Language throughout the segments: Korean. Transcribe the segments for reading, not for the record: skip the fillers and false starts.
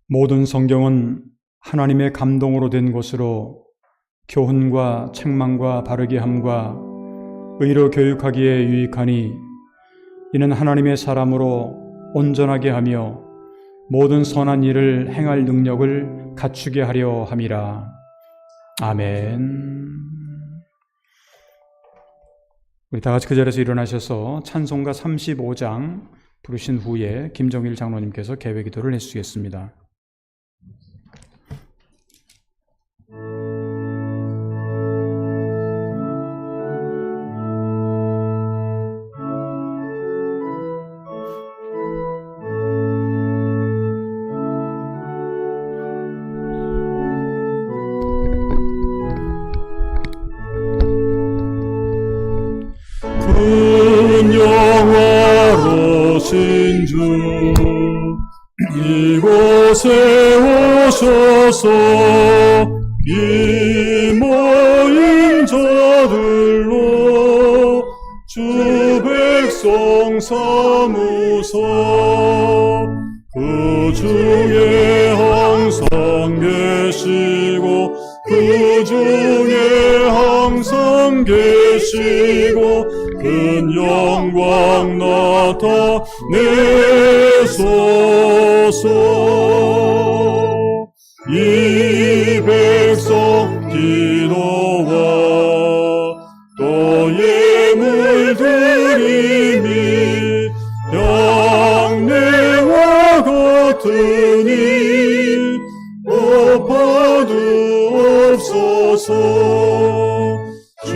모든 성경은 하나님의 감동으로 된 것으로 교훈과 책망과 바르게 함과 의로 교육하기에 유익하니 이는 하나님의 사람으로 온전하게 하며 모든 선한 일을 행할 능력을 갖추게 하려 함이라. 아멘. 우리 다 같이 그 자리에서 일어나셔서 찬송가 35장 부르신 후에 김정일 장로님께서 개회 기도를 해주시겠습니다. 영화로신 주 이곳에 오셔서 이 모인 자들로 주 백성 삼으사 그 중에 항상 계시고 그 중에 항상 계시고 큰 영광 나타내소서. 이 백성 기도와 또 예물 드림이 양내와 같으니 오파두옵소서. 주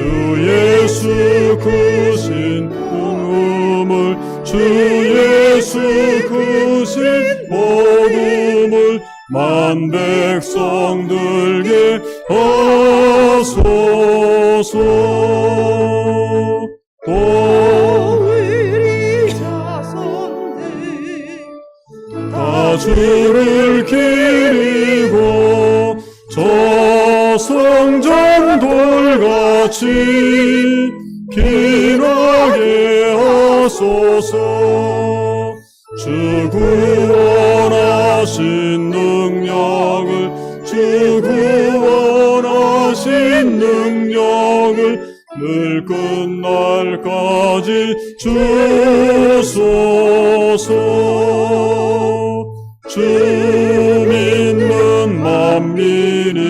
예수 크신 복음을 주 예수 크신 복음을 만 백성들게 하소서. 또 우리 자손들 다 주를 기리고 저성전 돌같이 빛나게 하소서. 주 구원하신 능력을 주 구원하신 능력을 늘 끝날까지 주소서. 주 믿는 만민이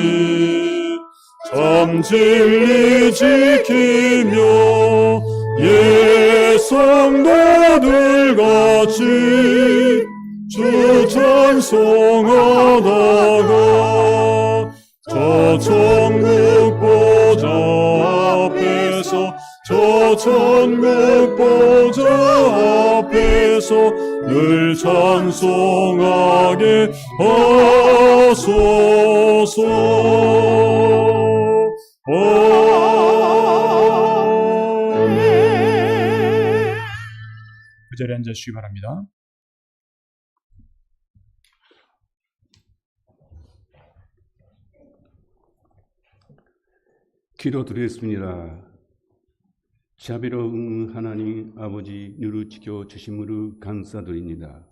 참 진리 지키며 예성도들 같이 주 찬송하다가 저 천국 보좌 앞에서 저 천국 보좌 앞에서 늘 찬송하게 하소서. 그 자리에 앉으시기 바랍니다. 기도드리겠습니다. 자비로운 하나님 아버지 늘 지켜주심으로 감사드립니다.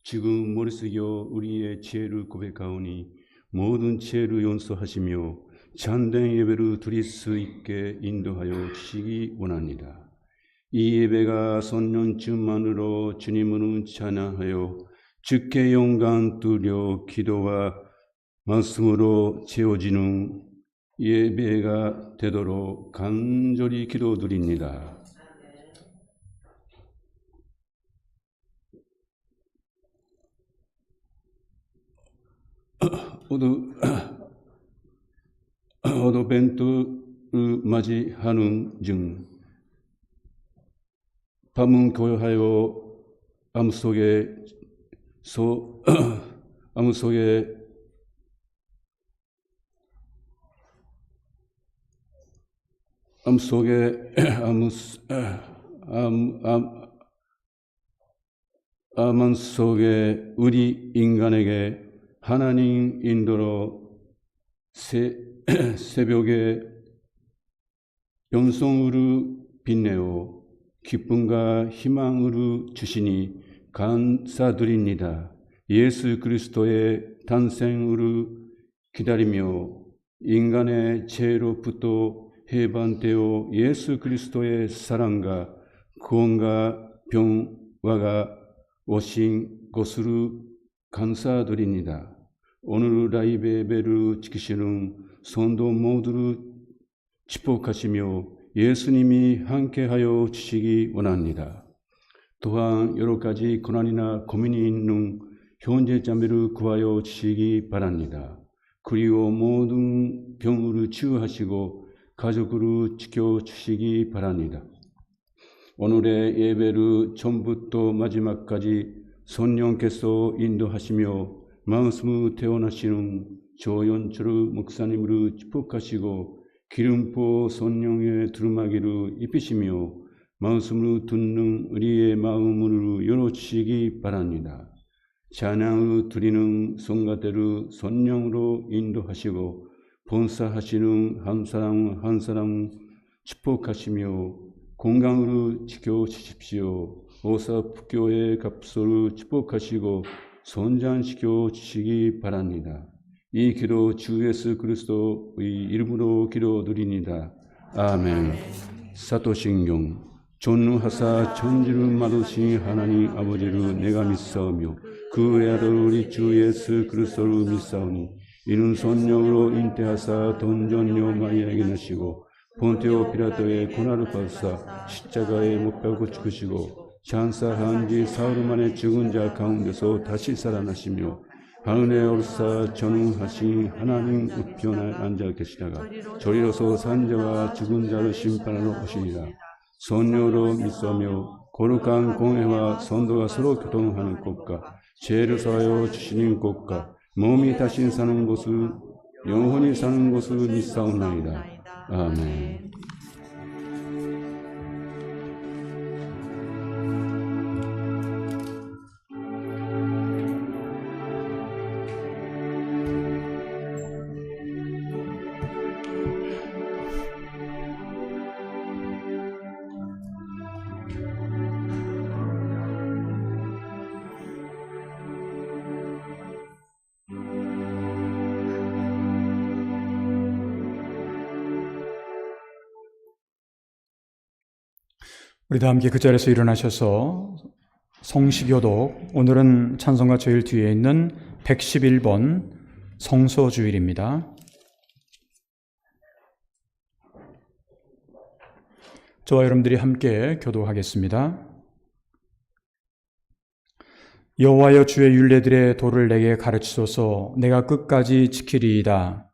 지금 머릿속에 우리의 죄를 고백하오니 모든 죄를 용서하시며 참된 예배를 드릴 수 있게 인도하여 주시기 원합니다. 이 예배가 손년주만으로 주님을 찬양하여 주께 영광 돌려 기도와 말씀으로 채워지는 예배가 되도록 간절히 기도드립니다. 어드벤트를 맞이하는 중 밤은 고요하여 암 속에 암 속에 우리 인간에게 하나님 인도로 새벽에 영성으로 빛내어 기쁨과 희망으로 주시니 감사드립니다. 예수 그리스도의 탄생을 기다리며 인간의 죄로부터 해방되어 예수 그리스도의 사랑과 구원과 평화가 오신 것을 감사드립니다. 오늘 라이브 예배를 지키시는 성도 모두를 축복하시며 예수님이 함께하여 주시기 원합니다. 또한 여러 가지 고난이나 고민이 있는 형제 자매를 구하여 주시기 바랍니다. 그리고 모든 병을 치유하시고 가족을 지켜주시기 바랍니다. 오늘의 예배를 처음부터 마지막까지 성령께서 인도하시며 말씀을 태어나시는 조연철 목사님을 축복하시고 기름부 성령의 두루마기를 입히시며 말씀을 듣는 우리의 마음을 열어주시기 바랍니다. 찬양을 드리는 성가대를 성령으로 인도하시고 본사하시는 한 사람 한 사람 축복하시며 건강으로 지켜주십시오. 오사북교의 갑소를 축복하시고 성장시켜 주시기 바랍니다. 이 기도 주 예수 그리스도의 이름으로 기도드립니다. 아멘. 사도신경 전능하사 천지를 만드신 하나님 아버지를 내가 믿사오며 그 외아들 우리 주 예수 그리스도를 믿사오니 이는 성령으로 잉태하사 돈전녀 마리아에게 나시고 본티오 피라토의 고난을 받으사 십자가에 못 박고 죽으시고 장사한 지 사흘 만에 죽은 자 가운데서 다시 살아나시며 하늘에 오르사 전능하신 하나님 우편에 앉아 계시다가 저리로서 산 자와 죽은 자를 심판하러 오시리라. 성령으로 믿사오며 거룩한 공회와 성도가 서로 교통하는 곳과 죄를 사하여 주시는 곳과 몸이 다시 사는 곳을 영원히 사는 곳을 믿사오나이다. 아멘. 우리 다 함께 그 자리에서 일어나셔서 성시교독, 오늘은 찬송가 제일 뒤에 있는 111번 성소주일입니다. 저와 여러분들이 함께 교독하겠습니다. 여호와여 주의 율례들의 도를 내게 가르치소서. 내가 끝까지 지키리이다.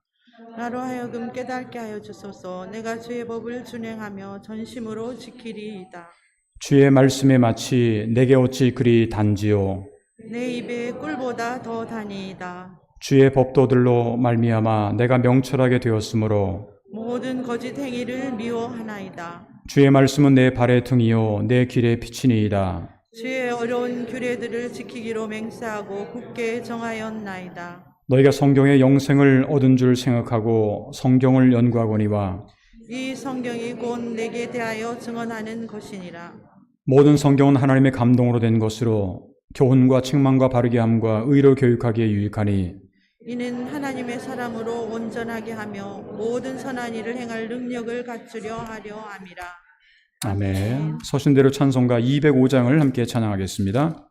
나로 하여금 깨닫게 하여 주소서. 내가 주의 법을 준행하며 전심으로 지키리이다. 주의 말씀에 마치 내게 어찌 그리 단지요. 내 입에 꿀보다 더 다니이다. 주의 법도들로 말미암아 내가 명철하게 되었으므로 모든 거짓 행위를 미워하나이다. 주의 말씀은 내 발의 등이요 내 길의 빛이니이다. 주의 어려운 규례들을 지키기로 맹세하고 굳게 정하였나이다. 너희가 성경의 영생을 얻은 줄 생각하고 성경을 연구하거니와 이 성경이 곧 내게 대하여 증언하는 것이니라. 모든 성경은 하나님의 감동으로 된 것으로 교훈과 책망과 바르게 함과 의로 교육하기에 유익하니 이는 하나님의 사람으로 온전하게 하며 모든 선한 일을 행할 능력을 갖추려 하려 함이라. 아멘. 서신대로 찬송가 205장을 함께 찬양하겠습니다.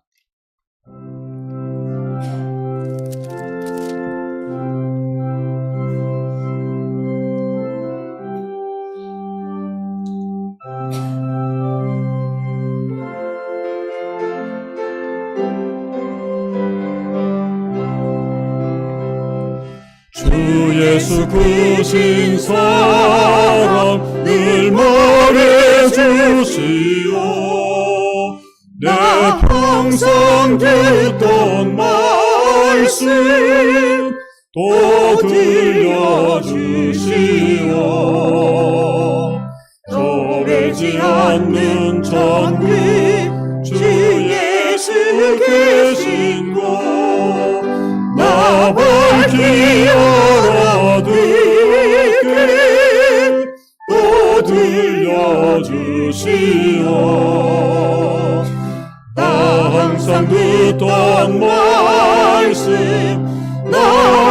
주 예수 구신 사랑 늘 말해주시오. 내 평생 듣던 말씀 또 들려주시오. 저배지 않는 전국 주 예수 계신 곳 나 밝히 알아듣게 또 들려주시오. 나 항상 항상 듣던 말씀 나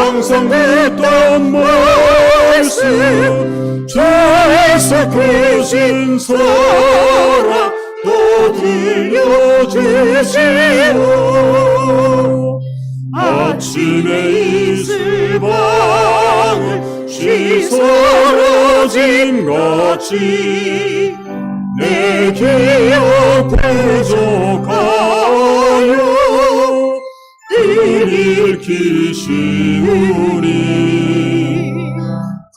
항상 듣던 말씀 주에서 크신 사랑 또 들려주시오 아침에 이슬방울 씻어러진 같이 내 기억 부족하여 늘 일으키시우니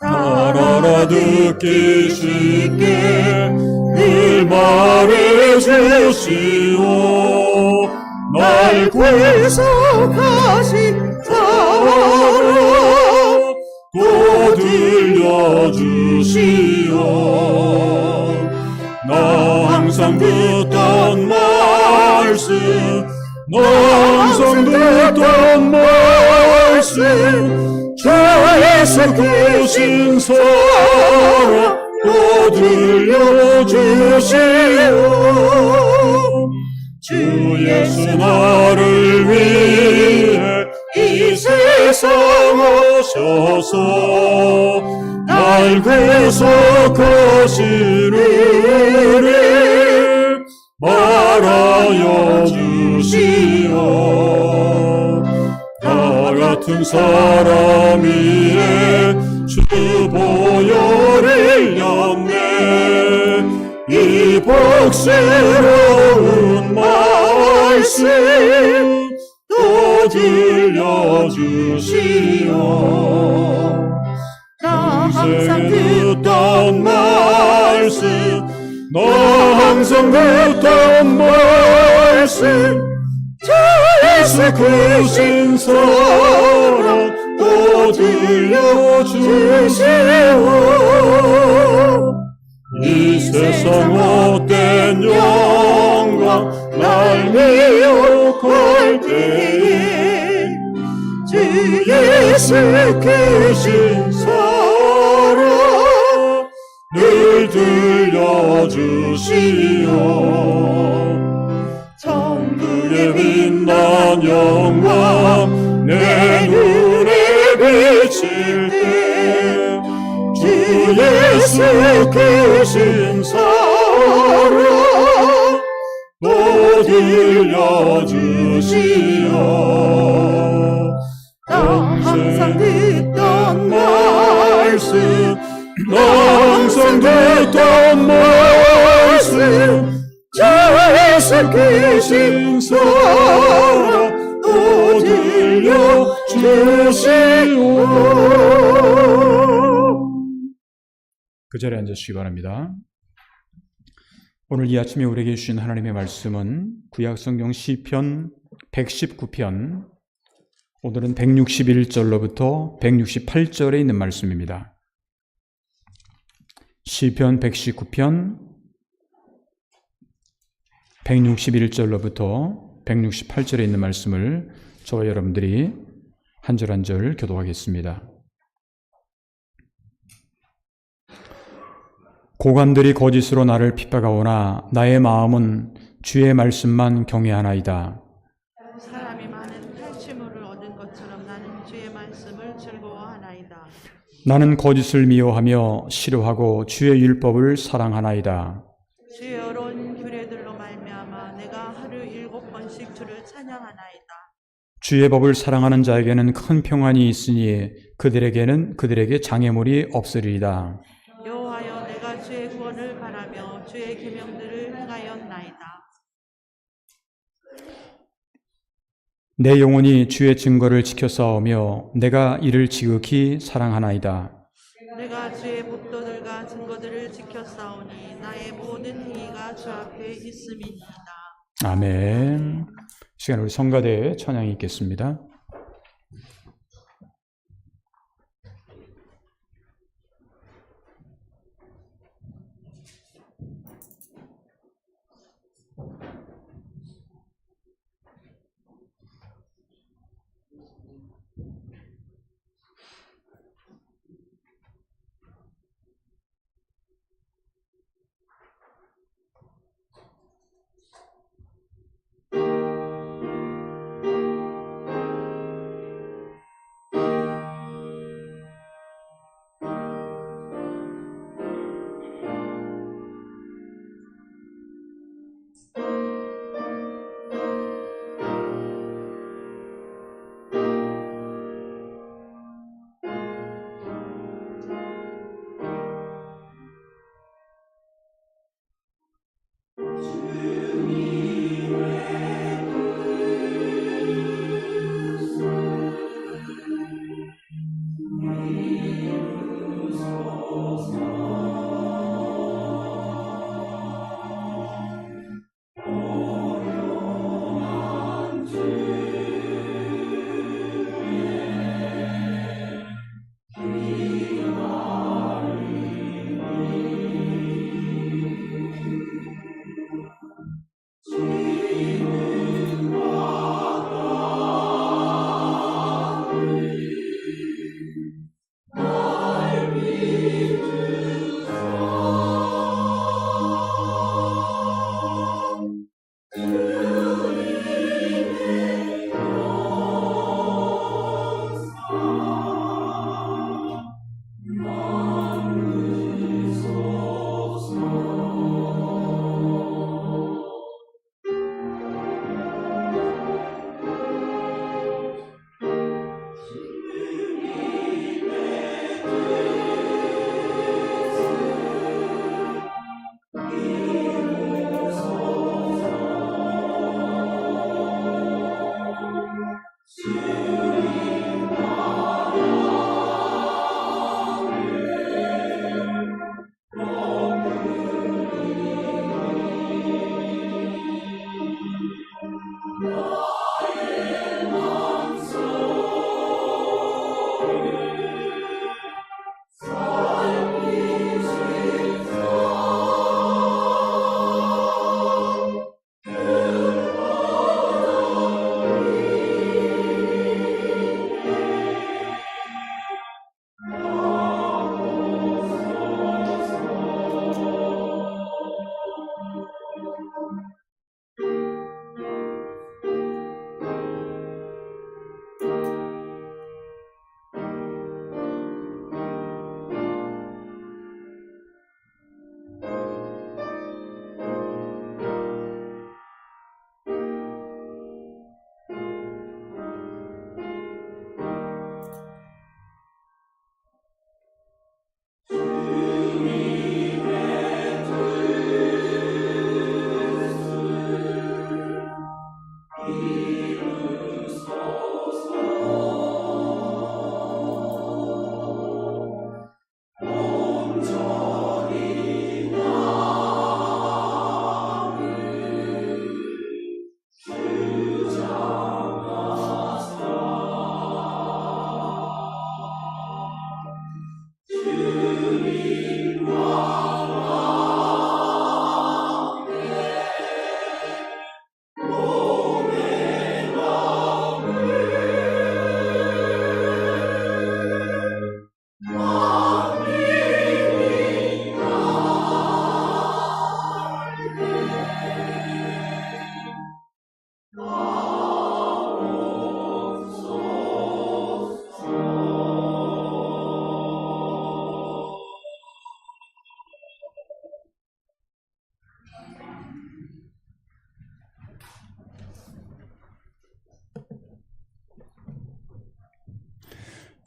잘 알아듣기 쉽게 늘 말해주시오 날 구속하신 사랑 또 들려주시오 나 항상 듣던 말씀 나 항상 듣던 말씀 주에서 크신 사랑 또 들려주시오 주 예수 나를 위해 이 세상 오셔서 날 구속하신 은혜 말하여 주시오 나 같은 사람 위에 주 보혈을 였네 이 복스러운 말씀 또 들려주시오 나 항상 듣던 말씀 나 항상 듣던 말씀 주에서 크신 사랑 또 들려주시오 이 세상 못된 영광 날 미혹할 때에 주 예수 크신 사랑 늘 들려주시오 천국의 빛난 영광 내 눈에 비칠 때 주 예수 크신 사랑 또 들려주시오 나 항상 듣던 말씀 나 항상 듣던 말씀 주에서 크신 사랑 또 들려주시오 그 자리에 앉으시기 바랍니다. 오늘 이 아침에 우리에게 주신 하나님의 말씀은 구약성경 시편 119편 오늘은 161절로부터 168절에 있는 말씀입니다. 시편 119편 161절로부터 168절에 있는 말씀을 저와 여러분들이 한 절 한 절 교독하겠습니다. 고관들이 거짓으로 나를 핍박하오나 나의 마음은 주의 말씀만 경외하나이다. 사람이 많은 탈취물을 얻은 것처럼 나는 주의 말씀을 즐거워하나이다. 나는 거짓을 미워하며 싫어하고 주의 율법을 사랑하나이다. 주의 여론 규례들로 말미암아 내가 하루 7번씩 주를 찬양하나이다. 주의 법을 사랑하는 자에게는 큰 평안이 있으니 그들에게 장애물이 없으리이다. 여호와여 내가 주의 구원을 바라며 주의 계명들을 행하였나이다. 내 영혼이 주의 증거를 지켜 싸우며 내가 이를 지극히 사랑하나이다. 내가 주의 법도들과 증거들을 지켜 싸우니 나의 모든 행위가 주 앞에 있음이니이다. 아멘. 시간 우리 성가대에 찬양이 있겠습니다.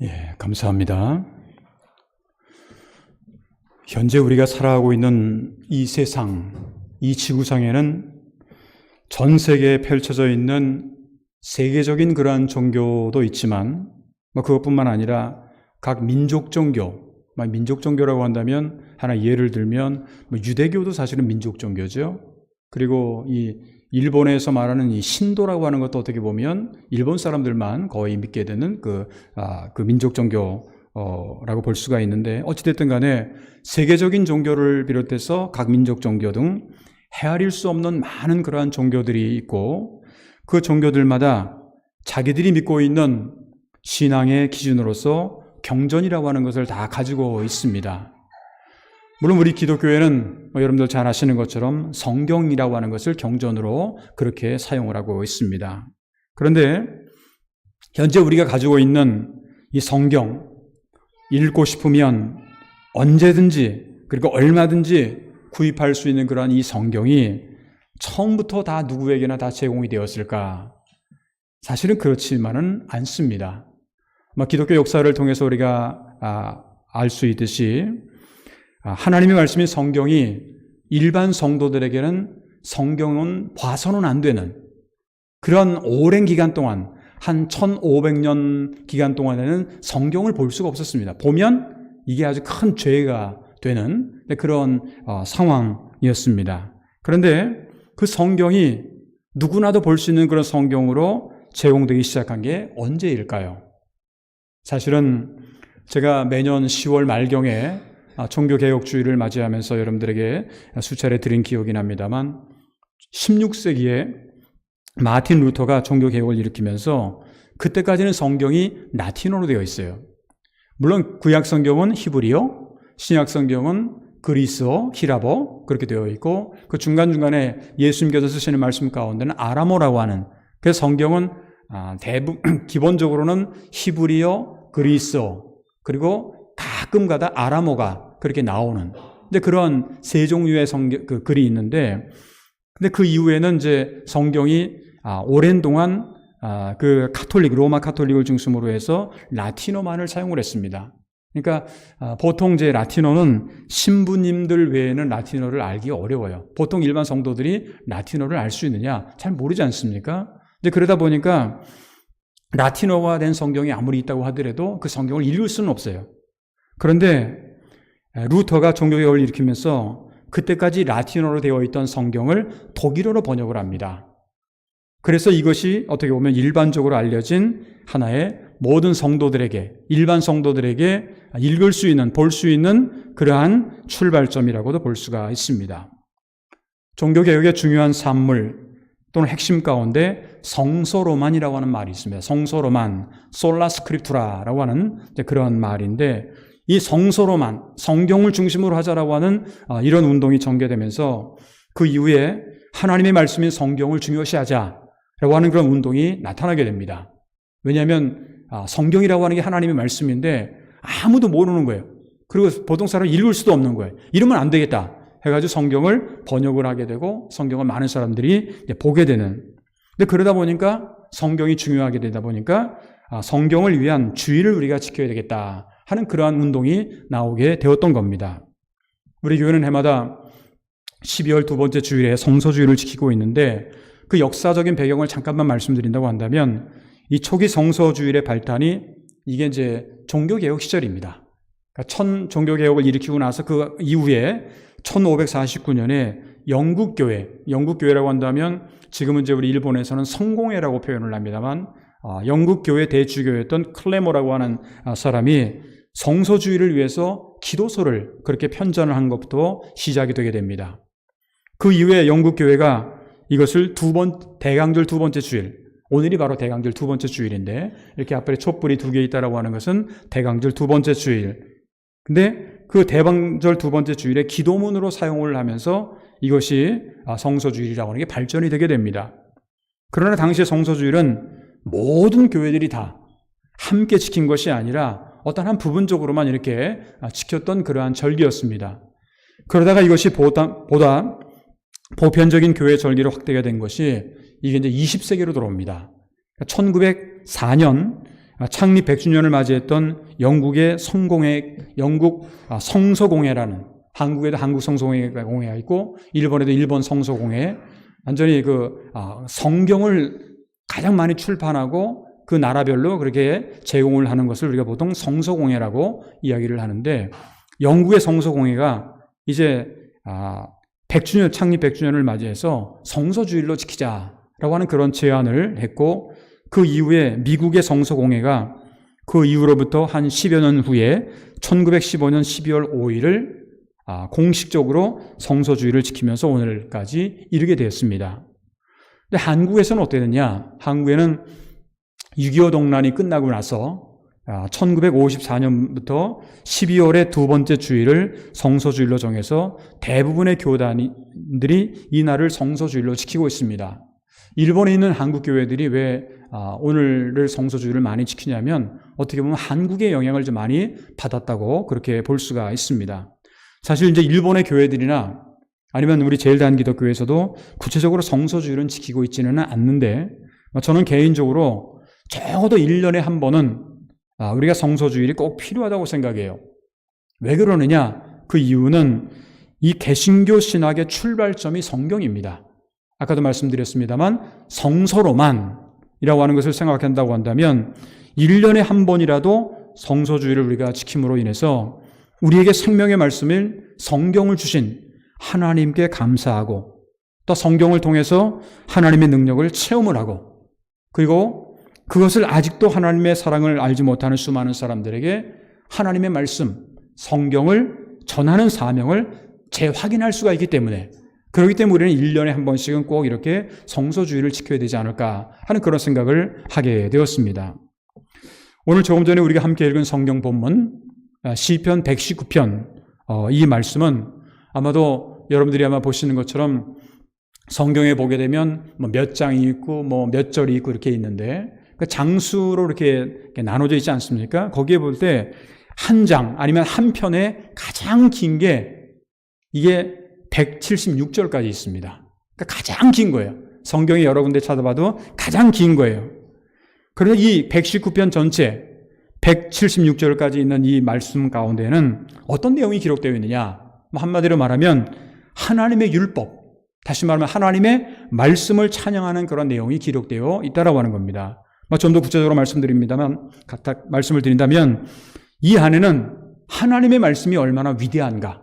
예, 감사합니다. 현재 우리가 살아가고 있는 이 세상, 이 지구상에는 전 세계에 펼쳐져 있는 세계적인 그러한 종교도 있지만 그것뿐만 아니라 각 민족 종교, 민족 종교라고 한다면 하나 예를 들면 유대교도 사실은 민족 종교죠. 그리고 이 일본에서 말하는 이 신도라고 하는 것도 어떻게 보면 일본 사람들만 거의 믿게 되는 그 민족 종교라고 볼 수가 있는데, 어찌됐든 간에 세계적인 종교를 비롯해서 각 민족 종교 등 헤아릴 수 없는 많은 그러한 종교들이 있고, 그 종교들마다 자기들이 믿고 있는 신앙의 기준으로서 경전이라고 하는 것을 다 가지고 있습니다. 물론 우리 기독교회는 여러분들 잘 아시는 것처럼 성경이라고 하는 것을 경전으로 그렇게 사용을 하고 있습니다. 그런데 현재 우리가 가지고 있는 이 성경, 읽고 싶으면 언제든지 그리고 얼마든지 구입할 수 있는 그러한 이 성경이 처음부터 다 누구에게나 다 제공이 되었을까? 사실은 그렇지만은 않습니다. 기독교 역사를 통해서 우리가 알 수 있듯이 하나님의 말씀인 성경이 일반 성도들에게는 성경은 봐서는 안 되는 그런 오랜 기간 동안, 한 1500년 기간 동안에는 성경을 볼 수가 없었습니다. 보면 이게 아주 큰 죄가 되는 그런 상황이었습니다. 그런데 그 성경이 누구나도 볼 수 있는 그런 성경으로 제공되기 시작한 게 언제일까요? 사실은 제가 매년 10월 말경에 종교개혁주의를 맞이하면서 여러분들에게 수차례 드린 기억이 납니다만, 16세기에 마틴 루터가 종교개혁을 일으키면서 그때까지는 성경이 라틴어로 되어 있어요. 물론 구약 성경은 히브리어, 신약 성경은 그리스어, 히라버 그렇게 되어 있고, 그 중간중간에 예수님께서 쓰시는 말씀 가운데는 아람어라고 하는, 그래서 성경은 기본적으로는 히브리어, 그리스어, 그리고 가끔가다 아람어가 그렇게 나오는 이제 그런 세 종류의 글이 있는데, 근데 그 이후에는 이제 성경이 오랜 동안 그 로마 카톨릭을 중심으로 해서 라틴어만을 사용을 했습니다. 그러니까 보통 이제 라틴어는 신부님들 외에는 라틴어를 알기 어려워요. 보통 일반 성도들이 라틴어를 알 수 있느냐 잘 모르지 않습니까? 이제 그러다 보니까 라틴어가 된 성경이 아무리 있다고 하더라도 그 성경을 읽을 수는 없어요. 그런데 루터가 종교개혁을 일으키면서 그때까지 라틴어로 되어 있던 성경을 독일어로 번역을 합니다. 그래서 이것이 어떻게 보면 일반적으로 알려진 하나의 모든 성도들에게, 일반 성도들에게 읽을 수 있는, 볼 수 있는 그러한 출발점이라고도 볼 수가 있습니다. 종교개혁의 중요한 산물 또는 핵심 가운데 성서로만이라고 하는 말이 있습니다. 성서로만, 솔라 스크립투라라고 하는 그런 말인데, 이 성서로만, 성경을 중심으로 하자라고 하는 이런 운동이 전개되면서 그 이후에 하나님의 말씀인 성경을 중요시하자라고 하는 그런 운동이 나타나게 됩니다. 왜냐하면 성경이라고 하는 게 하나님의 말씀인데 아무도 모르는 거예요. 그리고 보통 사람은 읽을 수도 없는 거예요. 이러면 안 되겠다 해가지고 성경을 번역을 하게 되고 성경을 많은 사람들이 보게 되는. 근데 그러다 보니까 성경이 중요하게 되다 보니까 성경을 위한 주의를 우리가 지켜야 되겠다 하는 그러한 운동이 나오게 되었던 겁니다. 우리 교회는 해마다 12월 두 번째 주일에 성서주의를 지키고 있는데, 그 역사적인 배경을 잠깐만 말씀드린다고 한다면 이 초기 성서주일의 발단이 이게 이제 종교개혁 시절입니다. 그러니까 종교개혁을 일으키고 나서 그 이후에 1549년에 영국교회라고 한다면 지금은 이제 우리 일본에서는 성공회라고 표현을 합니다만 영국교회 대주교였던 클레모라고 하는 사람이 성서주의를 위해서 기도서를 그렇게 편찬을 한 것부터 시작이 되게 됩니다. 그 이후에 영국교회가 이것을 대강절 두 번째 주일, 오늘이 바로 대강절 두 번째 주일인데 이렇게 앞에 촛불이 두 개 있다라고 하는 것은 대강절 두 번째 주일. 근데 그 대강절 두 번째 주일에 기도문으로 사용을 하면서 이것이 성서주일이라고 하는 게 발전이 되게 됩니다. 그러나 당시의 성서주일은 모든 교회들이 다 함께 지킨 것이 아니라 어떤 한 부분적으로만 이렇게 지켰던 그러한 절기였습니다. 그러다가 이것이 보다 보편적인 교회 절기로 확대가 된 것이 이게 이제 20세기로 들어옵니다. 1904년 창립 100주년을 맞이했던 영국의 영국 성서공회라는, 한국에도 한국 성서공회가 있고 일본에도 일본 성서공회, 완전히 성경을 가장 많이 출판하고 그 나라별로 그렇게 제공을 하는 것을 우리가 보통 성서공회라고 이야기를 하는데, 영국의 성서공회가 이제 100주년, 창립 100주년을 맞이해서 성서주일로 지키자라고 하는 그런 제안을 했고, 그 이후에 미국의 성서공회가 그 이후로부터 한 10여 년 후에 1915년 12월 5일을 공식적으로 성서주일을 지키면서 오늘까지 이르게 되었습니다. 근데 한국에서는 어떻게 됐냐? 한국에는 6.25 동란이 끝나고 나서 1954년부터 12월의 두 번째 주일을 성서주일로 정해서 대부분의 교단들이 이 날을 성서주일로 지키고 있습니다. 일본에 있는 한국 교회들이 왜 오늘을 성서주일을 많이 지키냐면 어떻게 보면 한국의 영향을 좀 많이 받았다고 그렇게 볼 수가 있습니다. 사실 이제 일본의 교회들이나 아니면 우리 제일대한기독교에서도 구체적으로 성서주일은 지키고 있지는 않는데, 저는 개인적으로 적어도 1년에 한 번은 우리가 성서주일이 꼭 필요하다고 생각해요. 왜 그러느냐? 그 이유는 이 개신교 신학의 출발점이 성경입니다. 아까도 말씀드렸습니다만 성서로만이라고 하는 것을 생각한다고 한다면 1년에 한 번이라도 성서주일을 우리가 지킴으로 인해서 우리에게 생명의 말씀을 성경을 주신 하나님께 감사하고, 또 성경을 통해서 하나님의 능력을 체험을 하고, 그리고 그것을 아직도 하나님의 사랑을 알지 못하는 수많은 사람들에게 하나님의 말씀, 성경을 전하는 사명을 재확인할 수가 있기 때문에, 그렇기 때문에 우리는 1년에 한 번씩은 꼭 이렇게 성서주일을 지켜야 되지 않을까 하는 그런 생각을 하게 되었습니다. 오늘 조금 전에 우리가 함께 읽은 성경 본문 시편 119편, 이 말씀은 아마도 여러분들이 아마 보시는 것처럼 성경에 보게 되면 몇 장이 있고 몇 절이 있고 이렇게 있는데 장수로 이렇게 나눠져 있지 않습니까? 거기에 볼 때 한 장 아니면 한 편에 가장 긴 게 이게 176절까지 있습니다. 그러니까 가장 긴 거예요. 성경에 여러 군데 찾아봐도 가장 긴 거예요. 그런데 이 119편 전체 176절까지 있는 이 말씀 가운데는 어떤 내용이 기록되어 있느냐? 한마디로 말하면 하나님의 율법, 다시 말하면 하나님의 말씀을 찬양하는 그런 내용이 기록되어 있다라고 하는 겁니다. 좀 더 구체적으로 말씀을 드린다면 이 안에는 하나님의 말씀이 얼마나 위대한가,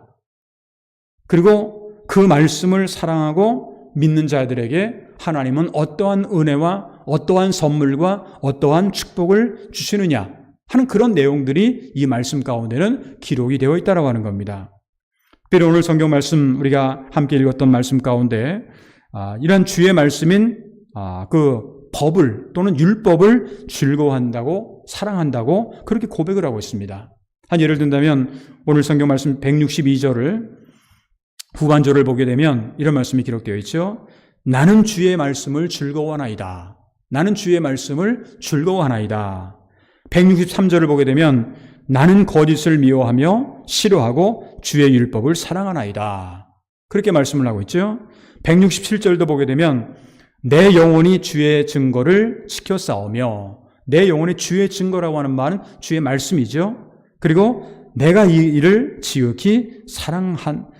그리고 그 말씀을 사랑하고 믿는 자들에게 하나님은 어떠한 은혜와 어떠한 선물과 어떠한 축복을 주시느냐 하는 그런 내용들이 이 말씀 가운데는 기록이 되어 있다고 하는 겁니다. 특별히 오늘 성경 말씀 우리가 함께 읽었던 말씀 가운데 이런 주의 말씀인 그 법을 또는 율법을 즐거워한다고, 사랑한다고 그렇게 고백을 하고 있습니다. 한 예를 든다면 오늘 성경 말씀 162절을 후반절을 보게 되면 이런 말씀이 기록되어 있죠. 나는 주의 말씀을 즐거워하나이다. 나는 주의 말씀을 즐거워하나이다. 163절을 보게 되면 나는 거짓을 미워하며 싫어하고 주의 율법을 사랑하나이다. 그렇게 말씀을 하고 있죠. 167절도 보게 되면 내 영혼이 주의 증거를 지켜 싸우며, 내 영혼이 주의 증거라고 하는 말은 주의 말씀이죠. 그리고 내가 이 일을 지극히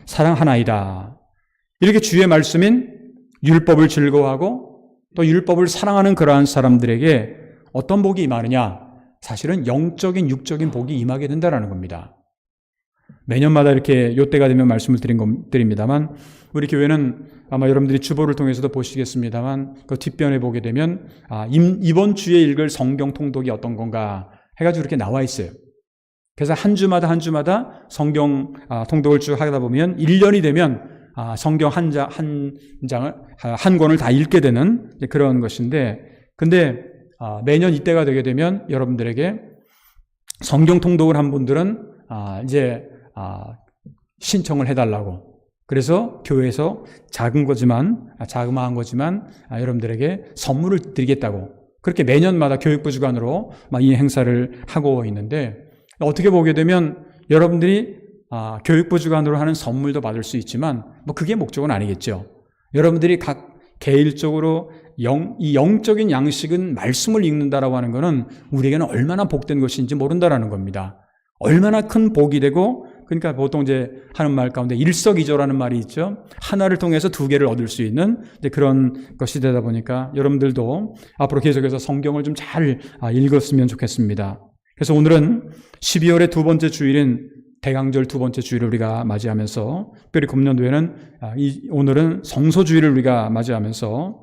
사랑하나이다. 이렇게 주의 말씀인 율법을 즐거워하고 또 율법을 사랑하는 그러한 사람들에게 어떤 복이 임하느냐? 사실은 영적인 육적인 복이 임하게 된다는 겁니다. 매년마다 이렇게 요때가 되면 말씀을 드립니다만 우리 교회는 아마 여러분들이 주보를 통해서도 보시겠습니다만 그 뒷변에 보게 되면 이번 주에 읽을 성경 통독이 어떤 건가 해가지고 이렇게 나와 있어요. 그래서 한 주마다 성경 통독을 쭉 하다 보면 1년이 되면 성경 한 권을 다 읽게 되는 그런 것인데, 근데 매년 이때가 되게 되면 여러분들에게 성경 통독을 한 분들은 이제 신청을 해달라고. 그래서 교회에서 자그마한 거지만 여러분들에게 선물을 드리겠다고. 그렇게 매년마다 교육부 주관으로 이 행사를 하고 있는데, 어떻게 보게 되면 여러분들이 교육부 주관으로 하는 선물도 받을 수 있지만 그게 목적은 아니겠죠. 여러분들이 각 개인적으로 이 영적인 양식은 말씀을 읽는다라고 하는 것은 우리에게는 얼마나 복된 것인지 모른다라는 겁니다. 얼마나 큰 복이 되고, 그러니까 보통 이제 하는 말 가운데 일석이조라는 말이 있죠. 하나를 통해서 두 개를 얻을 수 있는 그런 것이 되다 보니까 여러분들도 앞으로 계속해서 성경을 좀 잘 읽었으면 좋겠습니다. 그래서 오늘은 12월의 두 번째 주일인 대강절 두 번째 주일을 우리가 맞이하면서, 특별히 금년도에는 오늘은 성소주일을 우리가 맞이하면서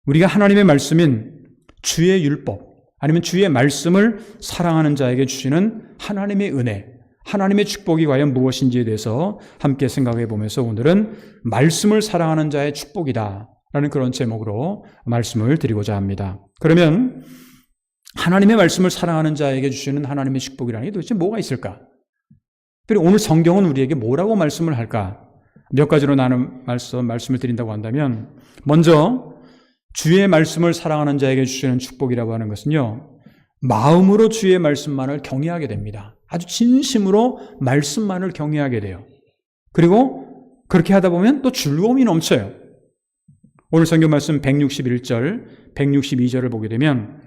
우리가 하나님의 말씀인 주의 율법 아니면 주의 말씀을 사랑하는 자에게 주시는 하나님의 은혜, 하나님의 축복이 과연 무엇인지에 대해서 함께 생각해 보면서 오늘은 말씀을 사랑하는 자의 축복이다 라는 그런 제목으로 말씀을 드리고자 합니다. 그러면 하나님의 말씀을 사랑하는 자에게 주시는 하나님의 축복이라는 게 도대체 뭐가 있을까? 그리고 오늘 성경은 우리에게 뭐라고 말씀을 할까? 몇 가지로 나는 말씀을 드린다고 한다면, 먼저 주의 말씀을 사랑하는 자에게 주시는 축복이라고 하는 것은요, 마음으로 주의 말씀만을 경외하게 됩니다. 아주 진심으로 말씀만을 경외하게 돼요. 그리고 그렇게 하다 보면 또 즐거움이 넘쳐요. 오늘 성경 말씀 161절, 162절을 보게 되면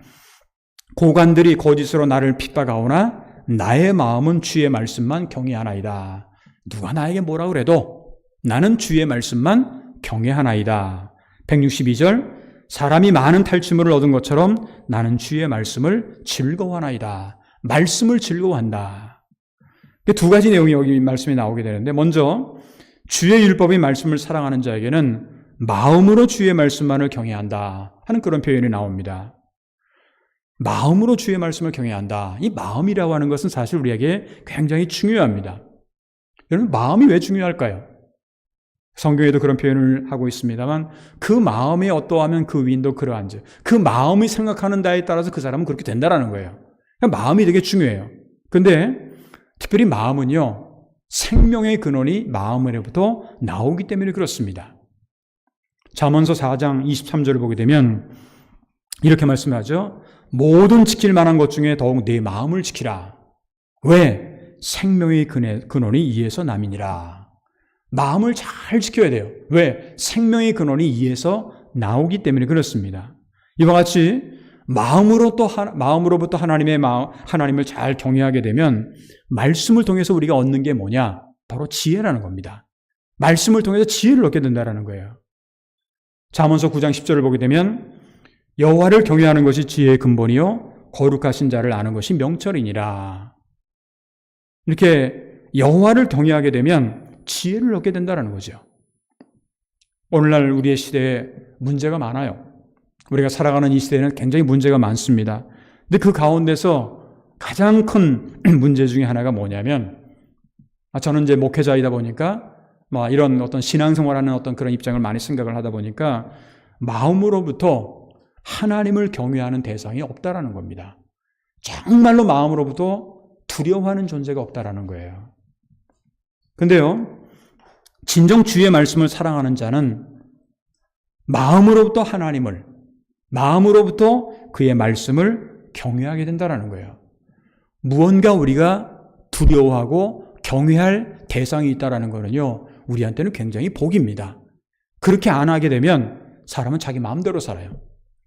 고관들이 거짓으로 나를 핍박하오나 나의 마음은 주의 말씀만 경외하나이다. 누가 나에게 뭐라 그래도 나는 주의 말씀만 경외하나이다. 162절, 사람이 많은 탈취물을 얻은 것처럼 나는 주의 말씀을 즐거워하나이다. 말씀을 즐거워한다. 두 가지 내용이 여기 말씀에 나오게 되는데, 먼저 주의 율법의 말씀을 사랑하는 자에게는 마음으로 주의 말씀만을 경외한다 하는 그런 표현이 나옵니다. 마음으로 주의 말씀을 경외한다. 이 마음이라고 하는 것은 사실 우리에게 굉장히 중요합니다. 여러분, 마음이 왜 중요할까요? 성경에도 그런 표현을 하고 있습니다만 그 마음이 어떠하면 그 위인도 그러한지, 그 마음이 생각하는 바에 따라서 그 사람은 그렇게 된다는 거예요. 그러니까 마음이 되게 중요해요. 그런데 특별히 마음은요, 생명의 근원이 마음으로부터 나오기 때문에 그렇습니다. 잠언서 4장 23절을 보게 되면 이렇게 말씀하죠. 모든 지킬 만한 것 중에 더욱 내 마음을 지키라. 왜? 생명의 근원이 이에서 남이니라. 마음을 잘 지켜야 돼요. 왜? 생명의 근원이 이에서 나오기 때문에 그렇습니다. 이와 같이 마음으로부터 하나님을 잘 경외하게 되면 말씀을 통해서 우리가 얻는 게 뭐냐? 바로 지혜라는 겁니다. 말씀을 통해서 지혜를 얻게 된다는 거예요. 잠언서 9장 10절을 보게 되면 여호와를 경외하는 것이 지혜의 근본이요 거룩하신 자를 아는 것이 명철이니라. 이렇게 여호와를 경외하게 되면 지혜를 얻게 된다는 거죠. 오늘날 우리의 시대에 문제가 많아요. 우리가 살아가는 이 시대에는 굉장히 문제가 많습니다. 근데 그 가운데서 가장 큰 문제 중에 하나가 뭐냐면, 저는 이제 목회자이다 보니까 이런 어떤 신앙생활하는 어떤 그런 입장을 많이 생각을 하다 보니까 마음으로부터 하나님을 경외하는 대상이 없다라는 겁니다. 정말로 마음으로부터 두려워하는 존재가 없다라는 거예요. 근데요, 진정 주의 말씀을 사랑하는 자는 마음으로부터 하나님을, 마음으로부터 그의 말씀을 경외하게 된다라는 거예요. 무언가 우리가 두려워하고 경외할 대상이 있다라는 거는요, 우리한테는 굉장히 복입니다. 그렇게 안 하게 되면 사람은 자기 마음대로 살아요.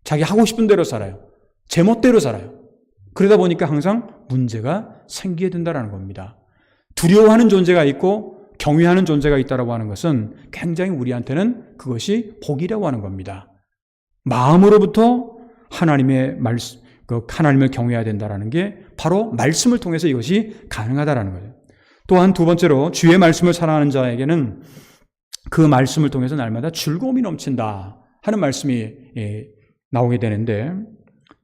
자기 하고 싶은 대로 살아요. 제멋대로 살아요. 그러다 보니까 항상 문제가 생기게 된다는 겁니다. 두려워하는 존재가 있고 경외하는 존재가 있다고 하는 것은 굉장히 우리한테는 그것이 복이라고 하는 겁니다. 마음으로부터 하나님의 말씀, 하나님을 경외해야 된다는 게 바로 말씀을 통해서 이것이 가능하다는 거죠. 또한 두 번째로 주의 말씀을 사랑하는 자에게는 그 말씀을 통해서 날마다 즐거움이 넘친다 하는 말씀이 나오게 되는데,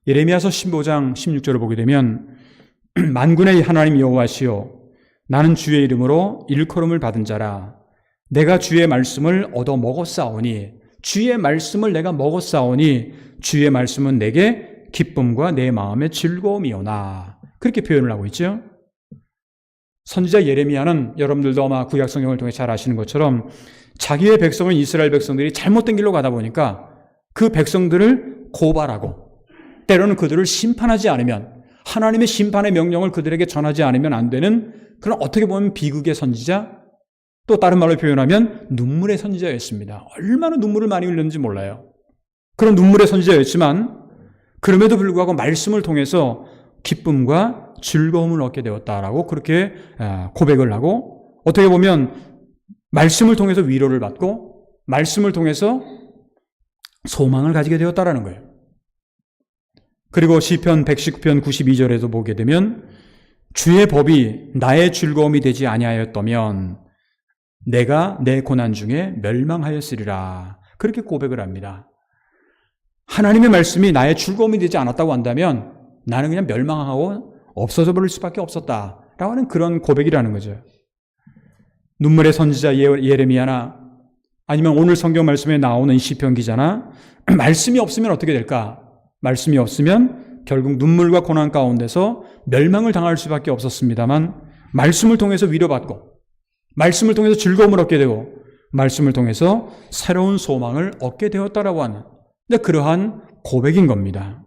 예레미야서 15장 16절을 보게 되면 만군의 하나님 여호와시여 나는 주의 이름으로 일컬음을 받은 자라. 내가 주의 말씀을 얻어 먹었사오니, 주의 말씀을 내가 먹었사오니 주의 말씀은 내게 기쁨과 내 마음의 즐거움이오나. 그렇게 표현을 하고 있죠. 선지자 예레미야는 여러분들도 아마 구약 성경을 통해 잘 아시는 것처럼 자기의 백성은 이스라엘 백성들이 잘못된 길로 가다 보니까 그 백성들을 고발하고 때로는 그들을 심판하지 않으면, 하나님의 심판의 명령을 그들에게 전하지 않으면 안 되는 그런 어떻게 보면 비극의 선지자, 또 다른 말로 표현하면 눈물의 선지자였습니다. 얼마나 눈물을 많이 흘렸는지 몰라요. 그런 눈물의 선지자였지만 그럼에도 불구하고 말씀을 통해서 기쁨과 즐거움을 얻게 되었다라고 그렇게 고백을 하고, 어떻게 보면 말씀을 통해서 위로를 받고 말씀을 통해서 소망을 가지게 되었다라는 거예요. 그리고 시편 119편 92절에도 보게 되면 주의 법이 나의 즐거움이 되지 아니하였다면 내가 내 고난 중에 멸망하였으리라. 그렇게 고백을 합니다. 하나님의 말씀이 나의 즐거움이 되지 않았다고 한다면 나는 그냥 멸망하고 없어져 버릴 수밖에 없었다라고 하는 그런 고백이라는 거죠. 눈물의 선지자 예레미야나 아니면 오늘 성경 말씀에 나오는 시편 기자나 말씀이 없으면 어떻게 될까? 말씀이 없으면 결국 눈물과 고난 가운데서 멸망을 당할 수밖에 없었습니다만, 말씀을 통해서 위로받고 말씀을 통해서 즐거움을 얻게 되고 말씀을 통해서 새로운 소망을 얻게 되었다라고 하는 그러한 고백인 겁니다.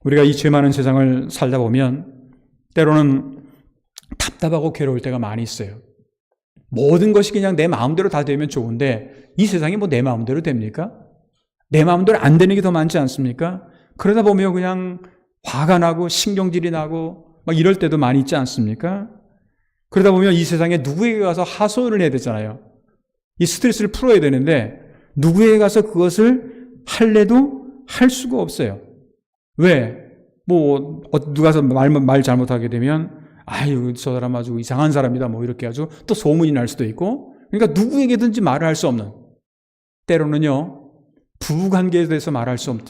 우리가 이 죄 많은 세상을 살다 보면 때로는 답답하고 괴로울 때가 많이 있어요. 모든 것이 그냥 내 마음대로 다 되면 좋은데 이 세상이 뭐 내 마음대로 됩니까? 내 마음대로 안 되는 게 더 많지 않습니까? 그러다 보면 그냥 화가 나고 신경질이 나고 막 이럴 때도 많이 있지 않습니까? 그러다 보면 이 세상에 누구에게 가서 하소연을 해야 되잖아요. 이 스트레스를 풀어야 되는데 누구에게 가서 그것을 할래도 할 수가 없어요. 왜? 누가 말 잘못하게 되면 아유, 저 사람 아주 이상한 사람이다 뭐 이렇게 아주 또 소문이 날 수도 있고, 그러니까 누구에게든지 말을 할 수 없는, 때로는요 부부관계에 대해서 말할 수 없는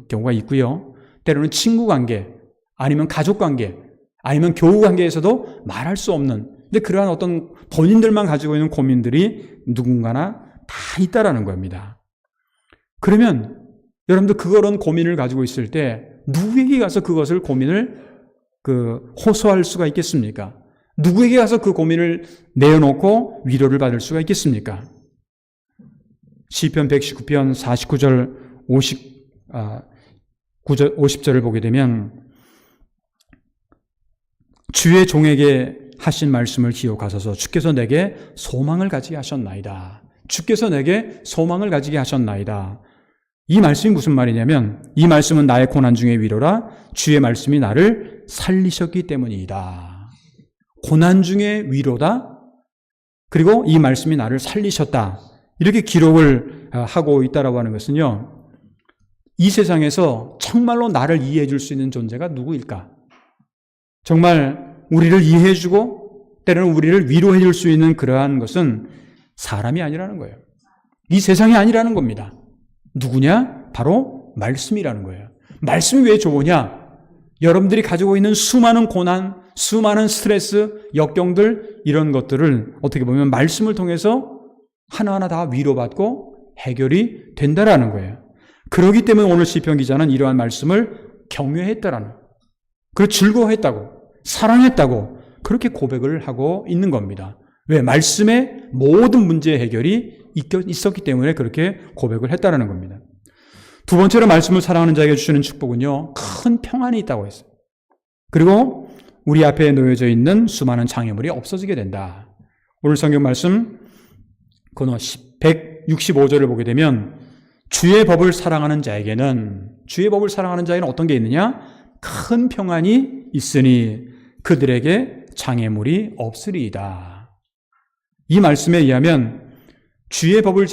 경우가 있고요, 때로는 친구관계 아니면 가족관계 아니면 교우관계에서도 말할 수 없는, 근데 그러한 어떤 본인들만 가지고 있는 고민들이 누군가나 다 있다라는 겁니다. 그러면 여러분들 그런 고민을 가지고 있을 때 누구에게 가서 그것을 고민을 호소할 수가 있겠습니까? 누구에게 가서 그 고민을 내어놓고 위로를 받을 수가 있겠습니까? 시편 119편 49절 50절을 보게 되면 주의 종에게 하신 말씀을 기억하소서. 주께서 내게 소망을 가지게 하셨나이다. 주께서 내게 소망을 가지게 하셨나이다. 이 말씀이 무슨 말이냐면 이 말씀은 나의 고난 중의 위로라. 주의 말씀이 나를 살리셨기 때문이다. 고난 중의 위로다. 그리고 이 말씀이 나를 살리셨다. 이렇게 기록을 하고 있다라고 하는 것은요, 이 세상에서 정말로 나를 이해해 줄 수 있는 존재가 누구일까? 정말 우리를 이해해 주고 때로는 우리를 위로해 줄 수 있는 그러한 것은 사람이 아니라는 거예요. 이 세상이 아니라는 겁니다. 누구냐? 바로 말씀이라는 거예요. 말씀이 왜 좋으냐? 여러분들이 가지고 있는 수많은 고난, 수많은 스트레스, 역경들, 이런 것들을 어떻게 보면 말씀을 통해서 하나하나 다 위로받고 해결이 된다라는 거예요. 그렇기 때문에 오늘 시편 기자는 이러한 말씀을 경외했다라는, 그리고 즐거워했다고, 사랑했다고 그렇게 고백을 하고 있는 겁니다. 왜? 말씀에 모든 문제의 해결이 있었기 때문에 그렇게 고백을 했다라는 겁니다. 두 번째로 말씀을 사랑하는 자에게 주시는 축복은요, 큰 평안이 있다고 했어요. 그리고 우리 앞에 놓여져 있는 수많은 장애물이 없어지게 된다. 오늘 성경 말씀 165절을 보게 되면 주의 법을 사랑하는 자에게는, 주의 법을 사랑하는 자에게는 어떤 게 있느냐? 큰 평안이 있으니 그들에게 장애물이 없으리이다. 이 말씀에 의하면 주의 법을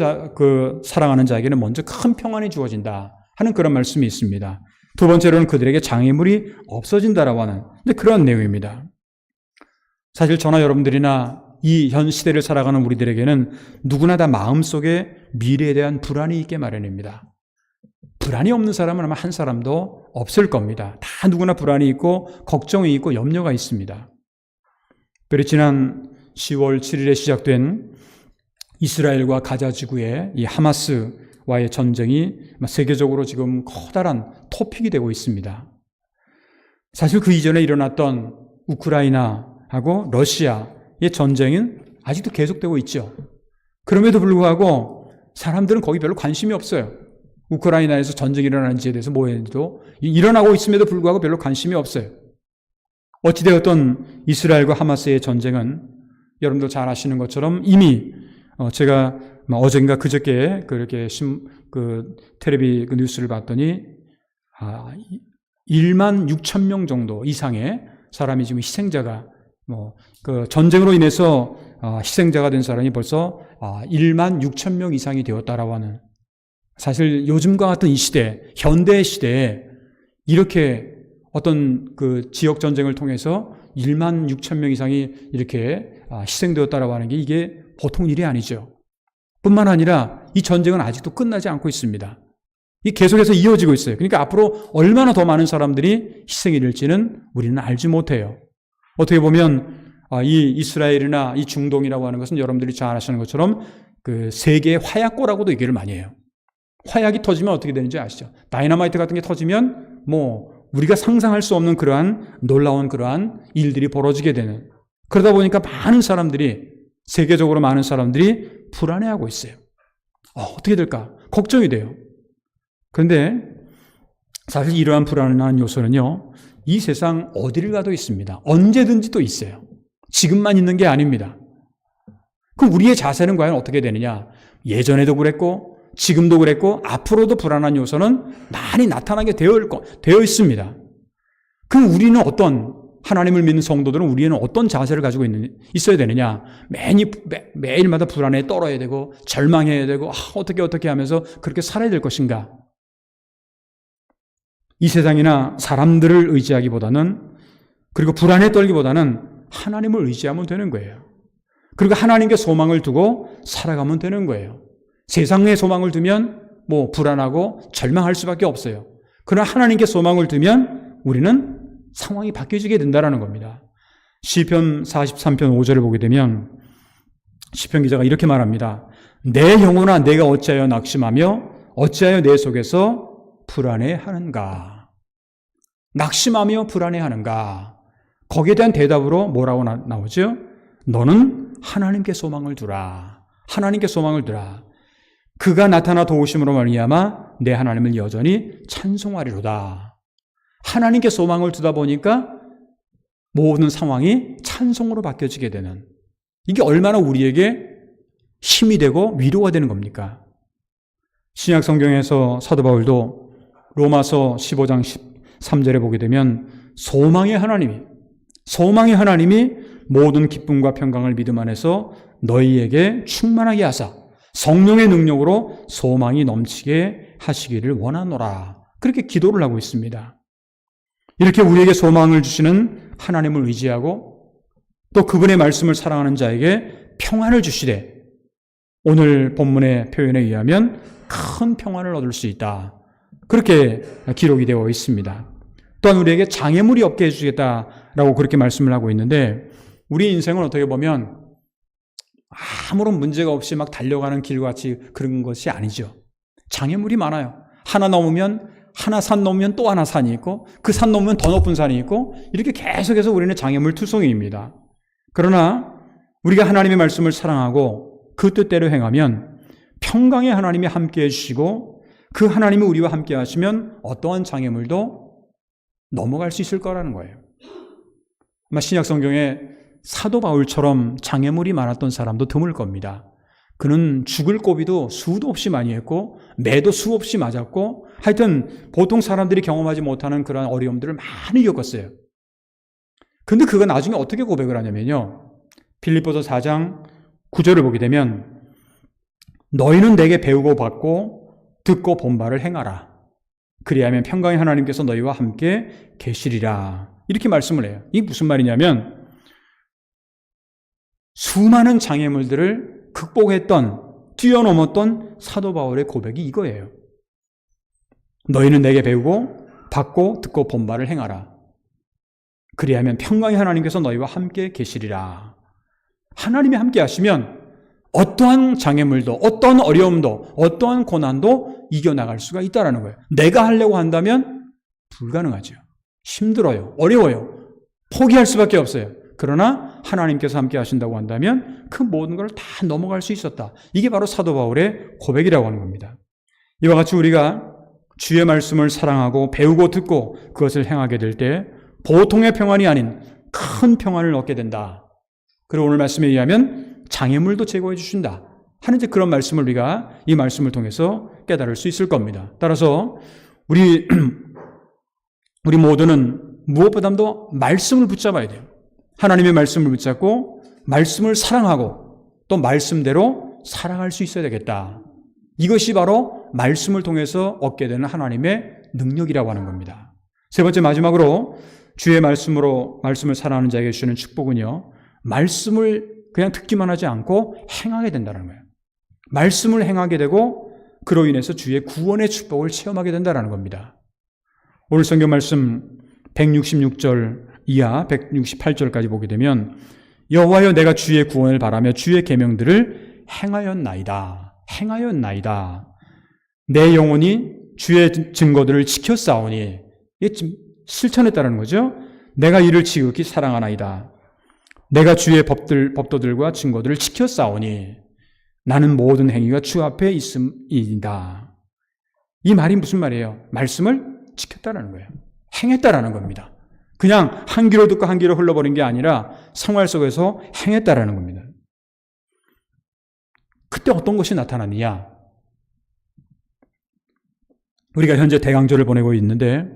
사랑하는 자에게는 먼저 큰 평안이 주어진다 하는 그런 말씀이 있습니다. 두 번째로는 그들에게 장애물이 없어진다라고 하는 그런 내용입니다. 사실 저나 여러분들이나 이 현 시대를 살아가는 우리들에게는 누구나 다 마음속에 미래에 대한 불안이 있게 마련입니다. 불안이 없는 사람은 아마 한 사람도 없을 겁니다. 다 누구나 불안이 있고 걱정이 있고 염려가 있습니다. 그리고 지난 10월 7일에 시작된 이스라엘과 가자 지구의 이 하마스와의 전쟁이 세계적으로 지금 커다란 토픽이 되고 있습니다. 사실 그 이전에 일어났던 우크라이나하고 러시아의 전쟁은 아직도 계속되고 있죠. 그럼에도 불구하고 사람들은 거기 별로 관심이 없어요. 우크라이나에서 전쟁이 일어나는지에 대해서 뭐해도 일어나고 있음에도 불구하고 별로 관심이 없어요. 어찌되었던 이스라엘과 하마스의 전쟁은 여러분들 잘 아시는 것처럼 이미 제가 어젠가 그저께 그렇게 텔레비 뉴스를 봤더니 1만 6천 명 정도 이상의 사람이 지금 희생자가 전쟁으로 인해서 희생자가 된 사람이 벌써 1만 6천 명 이상이 되었다라고 하는, 사실 요즘과 같은 이 시대, 현대 시대에 이렇게 어떤 그 지역 전쟁을 통해서 1만 6천 명 이상이 이렇게 희생되었다라고 하는 게 이게 보통 일이 아니죠. 뿐만 아니라 이 전쟁은 아직도 끝나지 않고 있습니다. 이 계속해서 이어지고 있어요. 그러니까 앞으로 얼마나 더 많은 사람들이 희생이 될지는 우리는 알지 못해요. 어떻게 보면 이 이스라엘이나 이 중동이라고 하는 것은 여러분들이 잘 아시는 것처럼 그 세계의 화약고라고도 얘기를 많이 해요. 화약이 터지면 어떻게 되는지 아시죠? 다이너마이트 같은 게 터지면 우리가 상상할 수 없는 그러한 놀라운 그러한 일들이 벌어지게 되는, 그러다 보니까 많은 사람들이, 세계적으로 많은 사람들이 불안해하고 있어요. 어떻게 될까? 걱정이 돼요. 그런데 사실 이러한 불안한 요소는요, 이 세상 어디를 가도 있습니다. 언제든지 또 있어요. 지금만 있는 게 아닙니다. 그럼 우리의 자세는 과연 어떻게 되느냐? 예전에도 그랬고 지금도 그랬고 앞으로도 불안한 요소는 많이 나타나게 되어 있습니다. 그럼 우리는 하나님을 믿는 성도들은 우리는 어떤 자세를 가지고 있어야 되느냐? 매일마다 불안에 떨어야 되고 절망해야 되고 어떻게 하면서 그렇게 살아야 될 것인가? 이 세상이나 사람들을 의지하기보다는, 그리고 불안에 떨기보다는 하나님을 의지하면 되는 거예요. 그리고 하나님께 소망을 두고 살아가면 되는 거예요. 세상에 소망을 두면 불안하고 절망할 수밖에 없어요. 그러나 하나님께 소망을 두면 우리는 상황이 바뀌어지게 된다는 겁니다. 시편 43편 5절을 보게 되면 시편 기자가 이렇게 말합니다. 내 영혼아 내가 어찌하여 낙심하며 어찌하여 내 속에서 불안해하는가? 낙심하며 불안해하는가? 거기에 대한 대답으로 뭐라고 나오죠? 너는 하나님께 소망을 두라. 하나님께 소망을 두라. 그가 나타나 도우심으로 말미암아 내 하나님을 여전히 찬송하리로다. 하나님께 소망을 두다 보니까 모든 상황이 찬송으로 바뀌어지게 되는, 이게 얼마나 우리에게 힘이 되고 위로가 되는 겁니까? 신약 성경에서 사도 바울도 로마서 15장 13절에 보게 되면 소망의 하나님이 모든 기쁨과 평강을 믿음 안에서 너희에게 충만하게 하사 성령의 능력으로 소망이 넘치게 하시기를 원하노라. 그렇게 기도를 하고 있습니다. 이렇게 우리에게 소망을 주시는 하나님을 의지하고 또 그분의 말씀을 사랑하는 자에게 평안을 주시되 오늘 본문의 표현에 의하면 큰 평안을 얻을 수 있다. 그렇게 기록이 되어 있습니다. 또한 우리에게 장애물이 없게 해주겠다라고 그렇게 말씀을 하고 있는데, 우리 인생은 어떻게 보면 아무런 문제가 없이 막 달려가는 길같이 그런 것이 아니죠. 장애물이 많아요. 하나 산 넘으면 또 하나 산이 있고 그 산 넘으면 더 높은 산이 있고 이렇게 계속해서 우리는 장애물 투성이입니다. 그러나 우리가 하나님의 말씀을 사랑하고 그 뜻대로 행하면 평강의 하나님이 함께해 주시고 그 하나님이 우리와 함께 하시면 어떠한 장애물도 넘어갈 수 있을 거라는 거예요. 아마 신약 성경에 사도 바울처럼 장애물이 많았던 사람도 드물 겁니다. 그는 죽을 고비도 수도 없이 많이 했고 매도 수없이 맞았고 하여튼 보통 사람들이 경험하지 못하는 그런 어려움들을 많이 겪었어요. 근데 그가 나중에 어떻게 고백을 하냐면요. 빌립보서 4장 9절을 보게 되면 너희는 내게 배우고 받고 듣고 본 바를 행하라. 그리하면 평강의 하나님께서 너희와 함께 계시리라. 이렇게 말씀을 해요. 이게 무슨 말이냐면 수많은 장애물들을 극복했던, 뛰어넘었던 사도 바울의 고백이 이거예요. 너희는 내게 배우고 받고 듣고 본 바를 행하라. 그리하면 평강의 하나님께서 너희와 함께 계시리라. 하나님이 함께 하시면 어떠한 장애물도, 어떠한 어려움도, 어떠한 고난도 이겨나갈 수가 있다는 거예요. 내가 하려고 한다면 불가능하죠. 힘들어요. 어려워요. 포기할 수밖에 없어요. 그러나 하나님께서 함께 하신다고 한다면 그 모든 걸 다 넘어갈 수 있었다. 이게 바로 사도 바울의 고백이라고 하는 겁니다. 이와 같이 우리가 주의 말씀을 사랑하고 배우고 듣고 그것을 행하게 될 때 보통의 평안이 아닌 큰 평안을 얻게 된다. 그리고 오늘 말씀에 의하면 장애물도 제거해 주신다 하는 이제 그런 말씀을 우리가 이 말씀을 통해서 깨달을 수 있을 겁니다. 따라서 우리 모두는 무엇보다도 말씀을 붙잡아야 돼요. 하나님의 말씀을 붙잡고 말씀을 사랑하고 또 말씀대로 살아갈 수 있어야 되겠다. 이것이 바로 말씀을 통해서 얻게 되는 하나님의 능력이라고 하는 겁니다. 세 번째 마지막으로 주의 말씀을 사랑하는 자에게 주시는 축복은요, 말씀을 그냥 듣기만 하지 않고 행하게 된다는 거예요. 말씀을 행하게 되고 그로 인해서 주의 구원의 축복을 체험하게 된다는 겁니다. 오늘 성경 말씀 166절 이하 168절까지 보게 되면 여호와여 내가 주의 구원을 바라며 주의 계명들을 행하였나이다. 내 영혼이 주의 증거들을 지켰사오니, 이게 지금 실천했다는 거죠. 내가 이를 지극히 사랑하나이다. 내가 주의 법도들과 증거들을 지켰사오니 나는 모든 행위가 주 앞에 있음이다. 이 말이 무슨 말이에요? 말씀을 지켰다는 거예요. 행했다라는 겁니다. 그냥 한 귀로 듣고 한 귀로 흘러버린 게 아니라 생활 속에서 행했다라는 겁니다. 그때 어떤 것이 나타났느냐? 우리가 현재 대강절을 보내고 있는데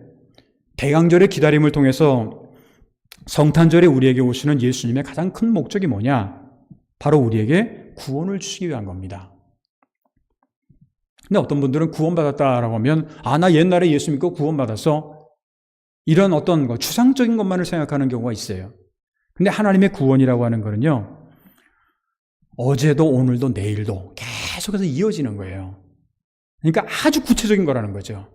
대강절의 기다림을 통해서 성탄절에 우리에게 오시는 예수님의 가장 큰 목적이 뭐냐? 바로 우리에게 구원을 주시기 위한 겁니다. 근데 어떤 분들은 구원받았다라고 하면 나 옛날에 예수 믿고 구원받았어. 이런 어떤 추상적인 것만을 생각하는 경우가 있어요. 근데 하나님의 구원이라고 하는 거는요, 어제도 오늘도 내일도 계속해서 이어지는 거예요. 그러니까 아주 구체적인 거라는 거죠.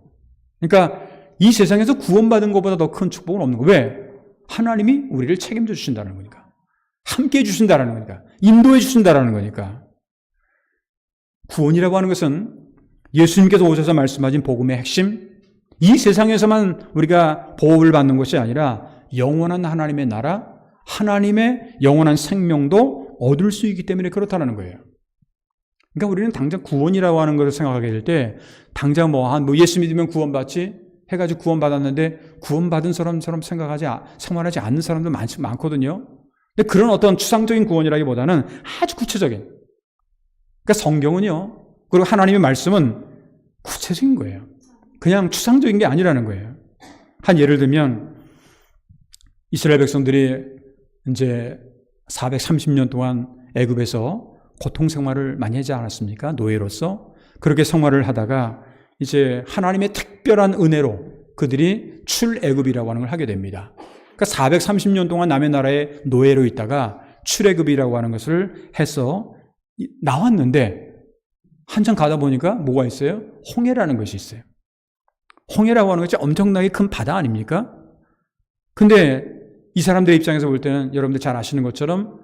그러니까 이 세상에서 구원받은 것보다 더 큰 축복은 없는 거예요. 왜? 하나님이 우리를 책임져 주신다는 거니까. 함께 해 주신다는 거니까. 인도해 주신다는 거니까. 구원이라고 하는 것은 예수님께서 오셔서 말씀하신 복음의 핵심, 이 세상에서만 우리가 보호를 받는 것이 아니라 영원한 하나님의 나라, 하나님의 영원한 생명도 얻을 수 있기 때문에 그렇다는 거예요. 그러니까 우리는 당장 구원이라고 하는 것을 생각하게 될 때 당장 예수 믿으면 구원받지 해가지고 구원받았는데 구원받은 사람처럼 생활하지 않는 사람도 많거든요. 근데 그런 어떤 추상적인 구원이라기보다는 아주 구체적인. 그러니까 성경은요, 그리고 하나님의 말씀은 구체적인 거예요. 그냥 추상적인 게 아니라는 거예요. 한 예를 들면 이스라엘 백성들이 이제 430년 동안 애굽에서 고통 생활을 많이 하지 않았습니까? 노예로서. 그렇게 생활을 하다가 이제 하나님의 특별한 은혜로 그들이 출애굽이라고 하는 걸 하게 됩니다. 그러니까 430년 동안 남의 나라에 노예로 있다가 출애굽이라고 하는 것을 해서 나왔는데 한참 가다 보니까 뭐가 있어요? 홍해라는 것이 있어요. 홍해라고 하는 것이 엄청나게 큰 바다 아닙니까? 근데 이 사람들의 입장에서 볼 때는 여러분들 잘 아시는 것처럼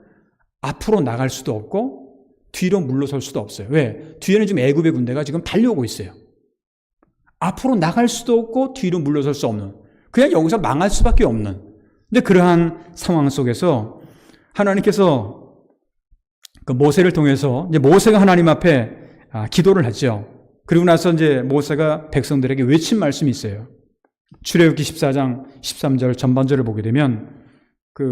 앞으로 나갈 수도 없고 뒤로 물러설 수도 없어요. 왜? 뒤에는 지금 애굽의 군대가 지금 달려오고 있어요. 앞으로 나갈 수도 없고 뒤로 물러설 수 없는, 그냥 여기서 망할 수밖에 없는. 근데 그러한 상황 속에서 하나님께서 그 모세를 통해서 이제 모세가 하나님 앞에 기도를 하죠. 그리고 나서 이제 모세가 백성들에게 외친 말씀이 있어요. 출애굽기 14장 13절 전반절을 보게 되면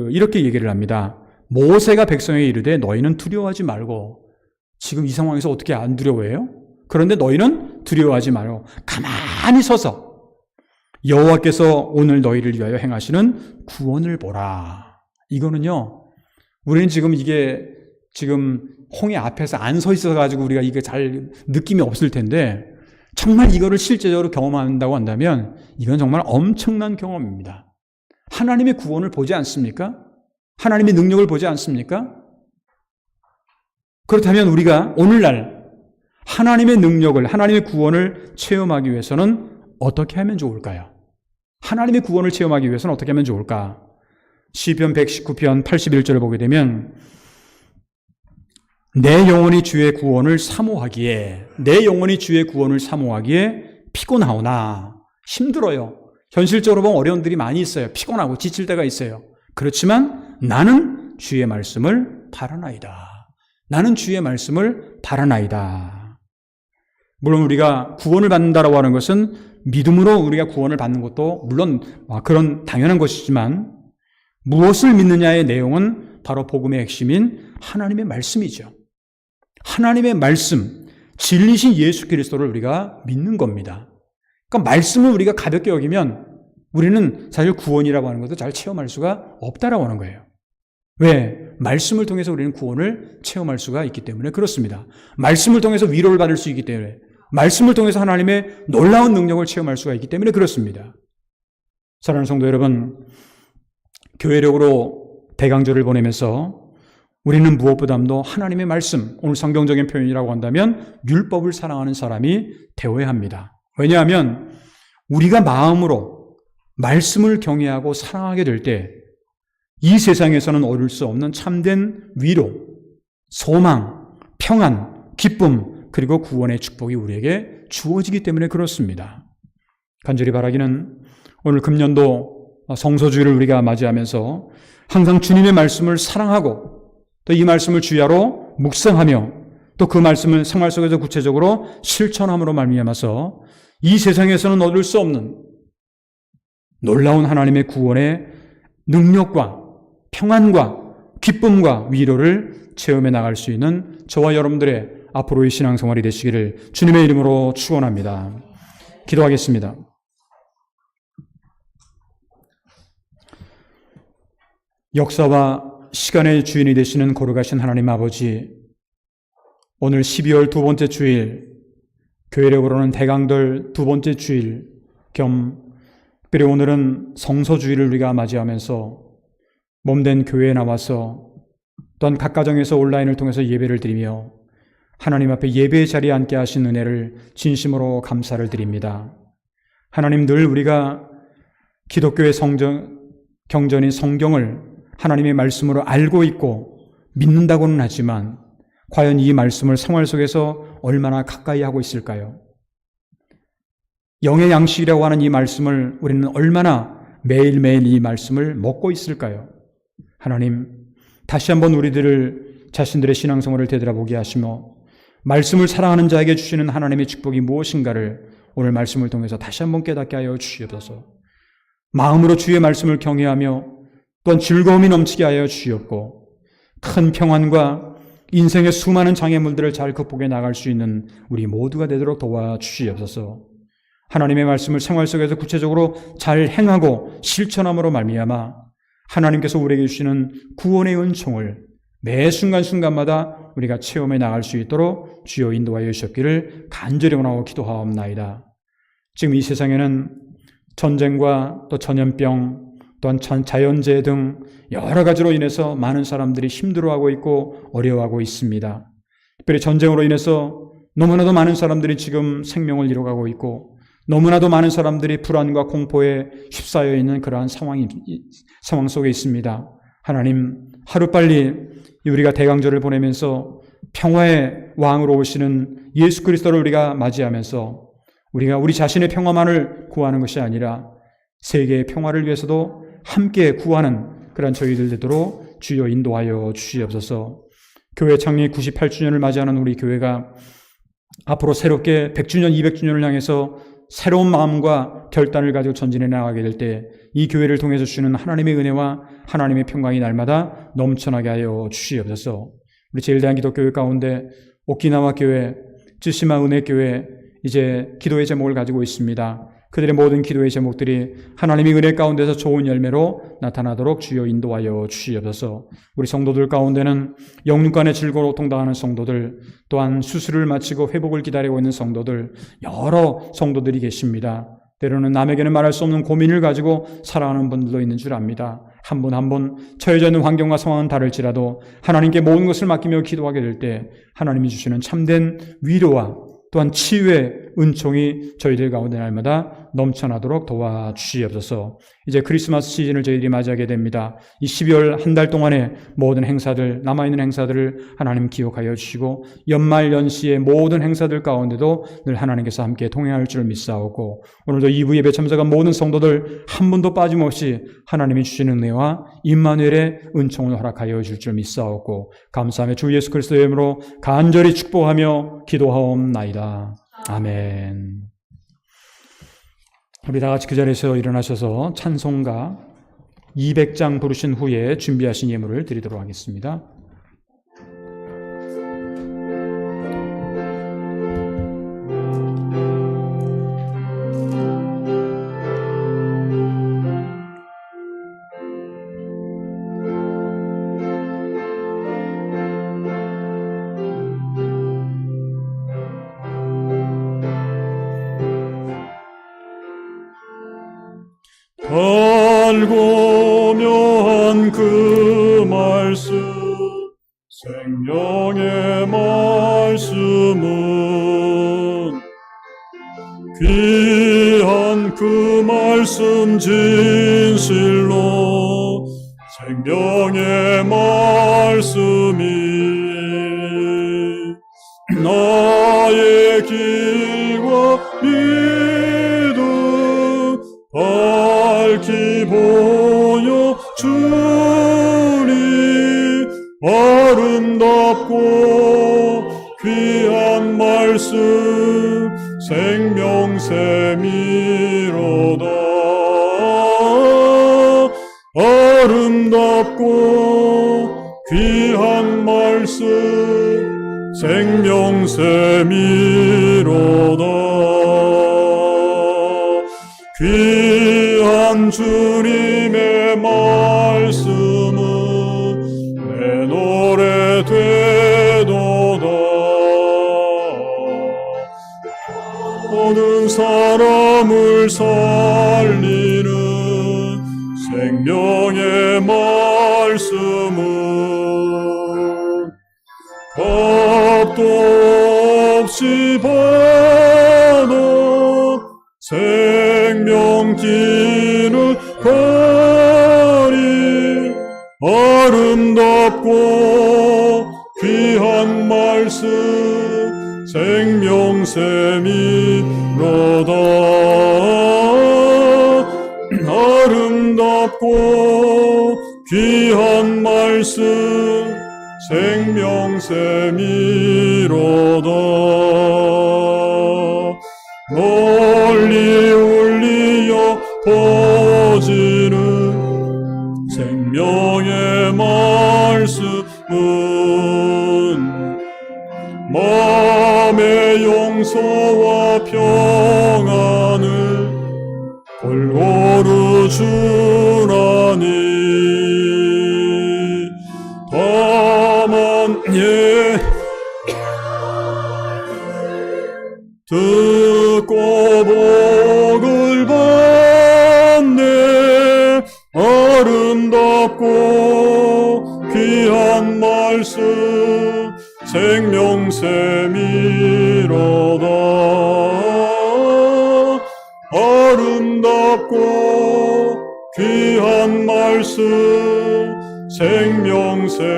이렇게 얘기를 합니다. 모세가 백성에게 이르되 너희는 두려워하지 말고, 지금 이 상황에서 어떻게 안 두려워해요? 그런데 너희는 두려워하지 말고 가만히 서서 여호와께서 오늘 너희를 위하여 행하시는 구원을 보라. 이거는요, 우리는 지금 이게 지금 홍해 앞에서 안 서 있어가지고 우리가 이게 잘 느낌이 없을 텐데 정말 이거를 실제적으로 경험한다고 한다면 이건 정말 엄청난 경험입니다. 하나님의 구원을 보지 않습니까? 하나님의 능력을 보지 않습니까? 그렇다면 우리가 오늘날 하나님의 능력을, 하나님의 구원을 체험하기 위해서는 어떻게 하면 좋을까요? 하나님의 구원을 체험하기 위해서는 어떻게 하면 좋을까? 시편 119편 81절을 보게 되면 내 영혼이 주의 구원을 사모하기에, 내 영혼이 주의 구원을 사모하기에 피곤하오나, 힘들어요. 현실적으로 보면 어려움들이 많이 있어요. 피곤하고 지칠 때가 있어요. 그렇지만 나는 주의 말씀을 바라나이다. 나는 주의 말씀을 바라나이다. 물론 우리가 구원을 받는다라고 하는 것은 믿음으로 우리가 구원을 받는 것도 물론 그런 당연한 것이지만 무엇을 믿느냐의 내용은 바로 복음의 핵심인 하나님의 말씀이죠. 하나님의 말씀, 진리신 예수 그리스도를 우리가 믿는 겁니다. 그러니까 말씀을 우리가 가볍게 여기면 우리는 사실 구원이라고 하는 것도 잘 체험할 수가 없다라고 하는 거예요. 왜? 말씀을 통해서 우리는 구원을 체험할 수가 있기 때문에 그렇습니다. 말씀을 통해서 위로를 받을 수 있기 때문에, 말씀을 통해서 하나님의 놀라운 능력을 체험할 수가 있기 때문에 그렇습니다. 사랑하는 성도 여러분, 교회력으로 대강절을 보내면서 우리는 무엇보다도 하나님의 말씀, 오늘 성경적인 표현이라고 한다면 율법을 사랑하는 사람이 되어야 합니다. 왜냐하면 우리가 마음으로 말씀을 경외하고 사랑하게 될 때 이 세상에서는 얻을 수 없는 참된 위로, 소망, 평안, 기쁨, 그리고 구원의 축복이 우리에게 주어지기 때문에 그렇습니다. 간절히 바라기는 오늘 금년도 성소주의를 우리가 맞이하면서 항상 주님의 말씀을 사랑하고 또 이 말씀을 주야로 묵상하며 또 그 말씀을 생활 속에서 구체적으로 실천함으로 말미암아서 이 세상에서는 얻을 수 없는 놀라운 하나님의 구원의 능력과 평안과 기쁨과 위로를 체험해 나갈 수 있는 저와 여러분들의 앞으로의 신앙생활이 되시기를 주님의 이름으로 축원합니다. 기도하겠습니다. 역사와 시간의 주인이 되시는 거룩하신 하나님 아버지, 오늘 12월 두 번째 주일, 교회력으로는 대강절 두 번째 주일 겸 특별히 오늘은 성서주일을 우리가 맞이하면서 몸된 교회에 나와서 또한 각 가정에서 온라인을 통해서 예배를 드리며 하나님 앞에 예배의 자리에 앉게 하신 은혜를 진심으로 감사를 드립니다. 하나님, 늘 우리가 기독교의 경전인 성경을 하나님의 말씀으로 알고 있고 믿는다고는 하지만 과연 이 말씀을 생활 속에서 얼마나 가까이 하고 있을까요? 영의 양식이라고 하는 이 말씀을 우리는 얼마나 매일매일 이 말씀을 먹고 있을까요? 하나님, 다시 한번 우리들을 자신들의 신앙생활을 되돌아보게 하시며 말씀을 사랑하는 자에게 주시는 하나님의 축복이 무엇인가를 오늘 말씀을 통해서 다시 한번 깨닫게 하여 주시옵소서. 마음으로 주의 말씀을 경외하며 또한 즐거움이 넘치게 하여 주시옵고 큰 평안과 인생의 수많은 장애물들을 잘 극복해 나갈 수 있는 우리 모두가 되도록 도와주시옵소서. 하나님의 말씀을 생활 속에서 구체적으로 잘 행하고 실천함으로 말미암아 하나님께서 우리에게 주시는 구원의 은총을 매 순간순간마다 우리가 체험해 나갈 수 있도록 주여 인도하여 주셨기를 간절히 원하고 기도하옵나이다. 지금 이 세상에는 전쟁과 또 전염병 또한 자연재해 등 여러 가지로 인해서 많은 사람들이 힘들어하고 있고 어려워하고 있습니다. 특별히 전쟁으로 인해서 너무나도 많은 사람들이 지금 생명을 잃어가고 있고 너무나도 많은 사람들이 불안과 공포에 휩싸여 있는 그러한 상황 속에 있습니다. 하나님, 하루빨리 우리가 대강절을 보내면서 평화의 왕으로 오시는 예수 그리스도를 우리가 맞이하면서 우리가 우리 자신의 평화만을 구하는 것이 아니라 세계의 평화를 위해서도 함께 구하는 그런 저희들 되도록 주여 인도하여 주시옵소서. 교회 창립 98주년을 맞이하는 우리 교회가 앞으로 새롭게 100주년, 200주년을 향해서 새로운 마음과 결단을 가지고 전진해 나가게 될 때 이 교회를 통해서 주시는 하나님의 은혜와 하나님의 평강이 날마다 넘쳐나게 하여 주시옵소서. 우리 제일대한 기독교회 가운데 오키나와 교회, 쯔시마 은혜교회 이제 기도의 제목을 가지고 있습니다. 그들의 모든 기도의 제목들이 하나님의 은혜 가운데서 좋은 열매로 나타나도록 주여 인도하여 주시옵소서. 우리 성도들 가운데는 영육간의 즐거움으로 통당하는 성도들, 또한 수술을 마치고 회복을 기다리고 있는 성도들, 여러 성도들이 계십니다. 때로는 남에게는 말할 수 없는 고민을 가지고 살아가는 분들도 있는 줄 압니다. 한 분 한 분 처해져 있는 환경과 상황은 다를지라도 하나님께 모든 것을 맡기며 기도하게 될 때 하나님이 주시는 참된 위로와 또한 치유의 은총이 저희들 가운데 날마다 넘쳐나도록 도와주시옵소서. 이제 크리스마스 시즌을 저희들이 맞이하게 됩니다. 이 12월 한 달 동안의 모든 행사들, 남아있는 행사들을 하나님 기억하여 주시고 연말 연시의 모든 행사들 가운데도 늘 하나님께서 함께 동행할 줄 믿사오고, 오늘도 2부 예배 참석한 모든 성도들 한 분도 빠짐없이 하나님이 주시는 은혜와 임마누엘의 은총을 허락하여 줄 줄 믿사오고, 감사하며 주 예수 그리스도의 이름으로 간절히 축복하며 기도하옵나이다. 아멘. 우리 다 같이 그 자리에서 일어나셔서 찬송가 200장 부르신 후에 준비하신 예물을 드리도록 하겠습니다. 달고면 그 말씀 생명의 말씀은 귀한 그 말씀 진실로 생명의 말씀이 나의 길과 믿음 밝히 보여 주니 아름답고 귀한 말씀 생명샘이로다. 아름답고 귀한 말씀 생명샘이로다. 귀한 주님의 말씀은 내 노래 되도다. 모든 사람을 살리는 생명의 말씀은 값도 없이 받아 생명길을 가리. 아름답고 귀한 말씀 생명샘이로다. 아름답고 귀한 말씀 생명샘이로다. 널리 울리어 퍼지는 생명의 말씀은 마음의 용서와 평안을 골고루 주나니. 다만 듣고 복을 받네. 아름답고 귀한 말씀 생명샘이로다. 아름답고 귀한 말씀 생명샘이로다.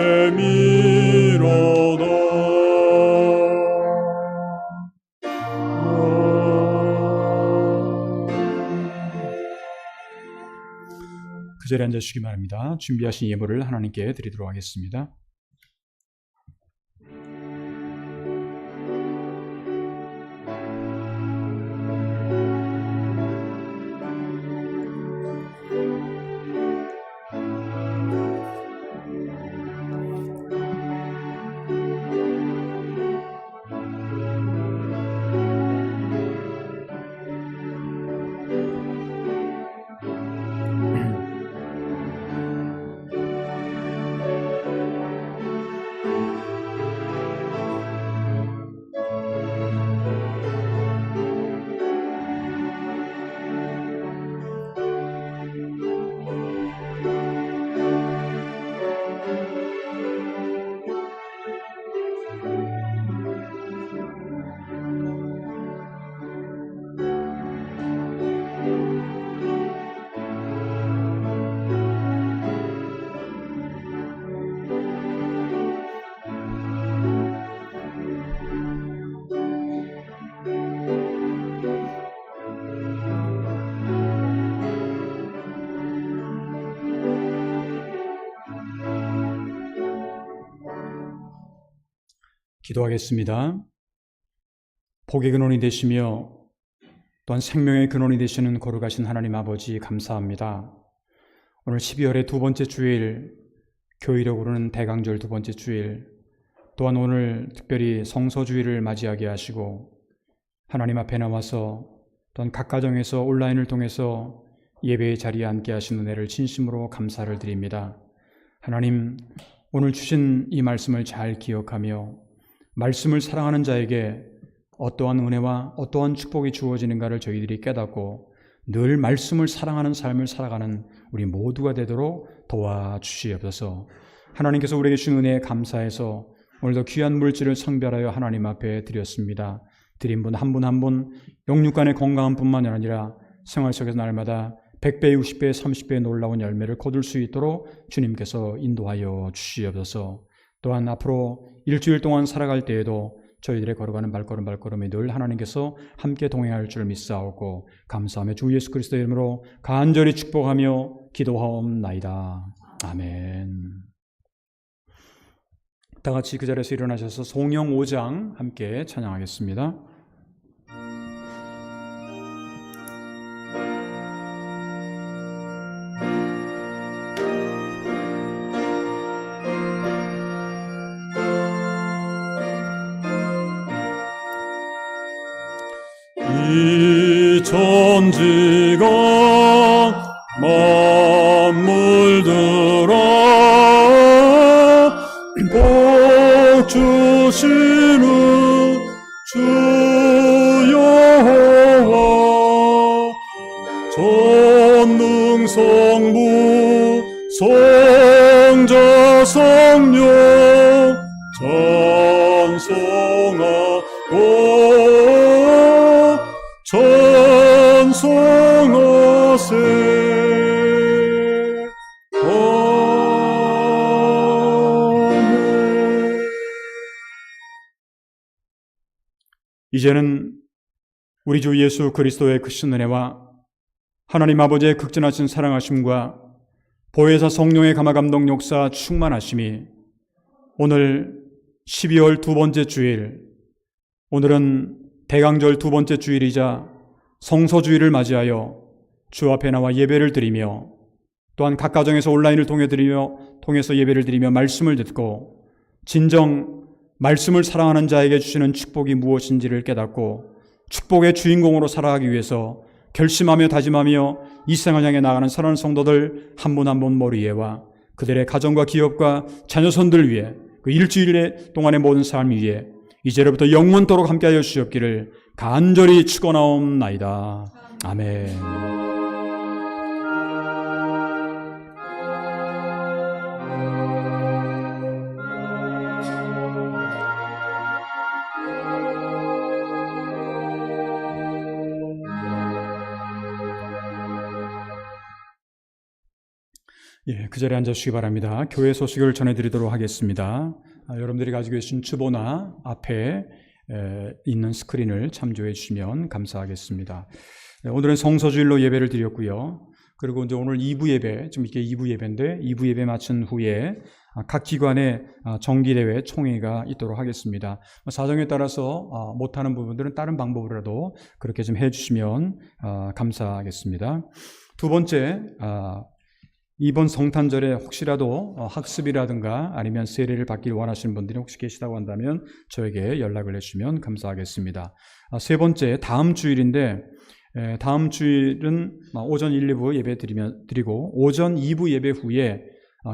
그 자리에 앉으시기 바랍니다. 준비하신 예물을 하나님께 드리도록 하겠습니다. 기도하겠습니다. 복의 근원이 되시며 또한 생명의 근원이 되시는 거룩하신 하나님 아버지 감사합니다. 오늘 12월의 두 번째 주일, 교회력으로는 대강절 두 번째 주일, 또한 오늘 특별히 성서주일을 맞이하게 하시고 하나님 앞에 나와서 또한 각 가정에서 온라인을 통해서 예배의 자리에 앉게 하신 은혜를 진심으로 감사를 드립니다. 하나님, 오늘 주신 이 말씀을 잘 기억하며 말씀을 사랑하는 자에게 어떠한 은혜와 어떠한 축복이 주어지는가를 저희들이 깨닫고 늘 말씀을 사랑하는 삶을 살아가는 우리 모두가 되도록 도와주시옵소서. 하나님께서 우리에게 주신 은혜에 감사해서 오늘도 귀한 물질을 성별하여 하나님 앞에 드렸습니다. 드린 분 한 분 한 분 영육간의 건강한 뿐만 아니라 생활 속에서 날마다 100배, 60배, 30배의 놀라운 열매를 거둘 수 있도록 주님께서 인도하여 주시옵소서. 또한 앞으로 일주일 동안 살아갈 때에도 저희들의 걸어가는 발걸음이 늘 하나님께서 함께 동행할 줄 믿사오고 감사하며 주 예수 그리스도의 이름으로 간절히 축복하며 기도하옵나이다. 아멘. 다 같이 그 자리에서 일어나셔서 송영 5장 함께 찬양하겠습니다. 이 천지가 만물들아 복 주시는 주 여호와 전능성부 성자 성령 찬송하고 찬송하세. 아멘. 이제는 우리 주 예수 그리스도의 크신 은혜와 하나님 아버지의 극진하신 사랑하심과 보혜사 성령의 감화감동 역사 충만하심이 오늘 12월 두 번째 주일, 오늘은 대강절 두 번째 주일이자 성서주일을 맞이하여 주 앞에 나와 예배를 드리며 또한 각 가정에서 온라인을 통해서 예배를 드리며 말씀을 듣고 진정 말씀을 사랑하는 자에게 주시는 축복이 무엇인지를 깨닫고 축복의 주인공으로 살아가기 위해서 결심하며 다짐하며 이 생을 향해 나가는 사랑하는 성도들 한 분 한 분 머리 위에와 그들의 가정과 기업과 자녀손들 위해 그 일주일 동안의 모든 삶 위에 이제로부터 영원토록 함께하여 주시옵기를 간절히 축원하옵나이다. 아멘. 그 자리에 앉아주시기 바랍니다. 교회 소식을 전해드리도록 하겠습니다. 여러분들이 가지고 계신 주보나 앞에 있는 스크린을 참조해 주시면 감사하겠습니다. 오늘은 성서주일로 예배를 드렸고요. 그리고 이제 오늘 2부 예배, 좀 이게 2부 예배인데 2부 예배 마친 후에 각 기관의 정기대회 총회가 있도록 하겠습니다. 사정에 따라서 못하는 부분들은 다른 방법으로라도 그렇게 좀 해주시면 감사하겠습니다. 두 번째, 이번 성탄절에 혹시라도 학습이라든가 아니면 세례를 받기를 원하시는 분들이 혹시 계시다고 한다면 저에게 연락을 해주시면 감사하겠습니다. 세 번째, 다음 주일인데 다음 주일은 오전 1, 2부 예배 드리고 오전 2부 예배 후에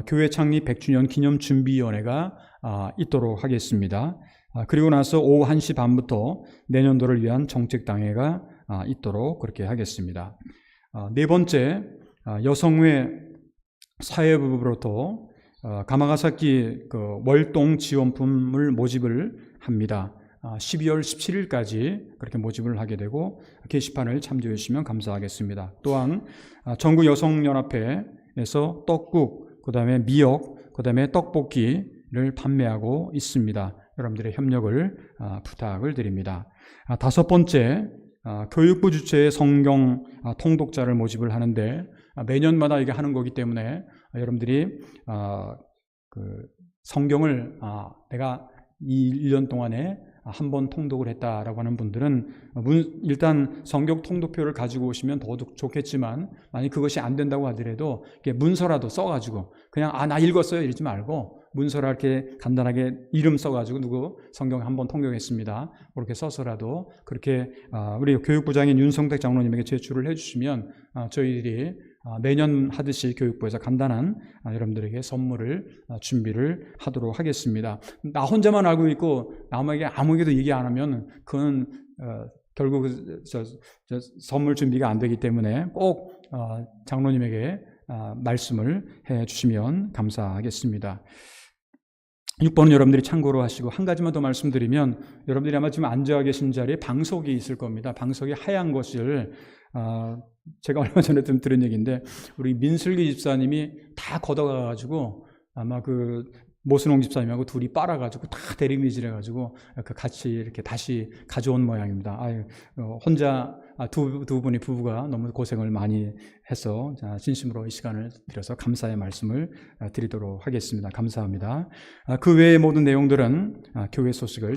교회 창립 100주년 기념준비위원회가 있도록 하겠습니다. 그리고 나서 오후 1시 반부터 내년도를 위한 정책당회가 있도록 그렇게 하겠습니다. 네 번째, 여성회 사회부로부터 가마가사키 월동 지원품을 모집을 합니다. 12월 17일까지 그렇게 모집을 하게 되고 게시판을 참조해 주시면 감사하겠습니다. 또한 전국 여성연합회에서 떡국, 그 다음에 미역, 그 다음에 떡볶이를 판매하고 있습니다. 여러분들의 협력을 부탁을 드립니다. 다섯 번째, 교육부 주최의 성경 통독자를 모집을 하는데 매년마다 이게 하는 거기 때문에 여러분들이 성경을 내가 이 1년 동안에 한 번 통독을 했다라고 하는 분들은 일단 성경 통독표를 가지고 오시면 더 좋겠지만, 만약 그것이 안 된다고 하더라도 문서라도 써가지고 그냥 나 읽었어요 이러지 말고 문서라 이렇게 간단하게 이름 써가지고 누구 성경 한 번 통독했습니다 그렇게 써서라도 그렇게 우리 교육부장인 윤성택 장로님에게 제출을 해주시면 저희들이 매년 하듯이 교육부에서 간단한 여러분들에게 선물을 준비를 하도록 하겠습니다. 나 혼자만 알고 있고 남에게 아무에게도 얘기 안 하면 그건 결국 선물 준비가 안 되기 때문에 꼭 장로님에게 말씀을 해 주시면 감사하겠습니다. 6번은 여러분들이 참고로 하시고, 한 가지만 더 말씀드리면, 여러분들이 아마 지금 앉아 계신 자리에 방석이 있을 겁니다. 방석이 하얀 것을 제가 얼마 전에 좀 들은 얘기인데, 우리 민슬기 집사님이 다 걷어가가지고 아마 그 모순홍 집사님하고 둘이 빨아가지고 다 대리미질해가지고 같이 이렇게 다시 가져온 모양입니다. 혼자 두 분이 부부가 너무 고생을 많이 해서 진심으로 이 시간을 드려서 감사의 말씀을 드리도록 하겠습니다. 감사합니다. 그 외의 모든 내용들은 교회 소식을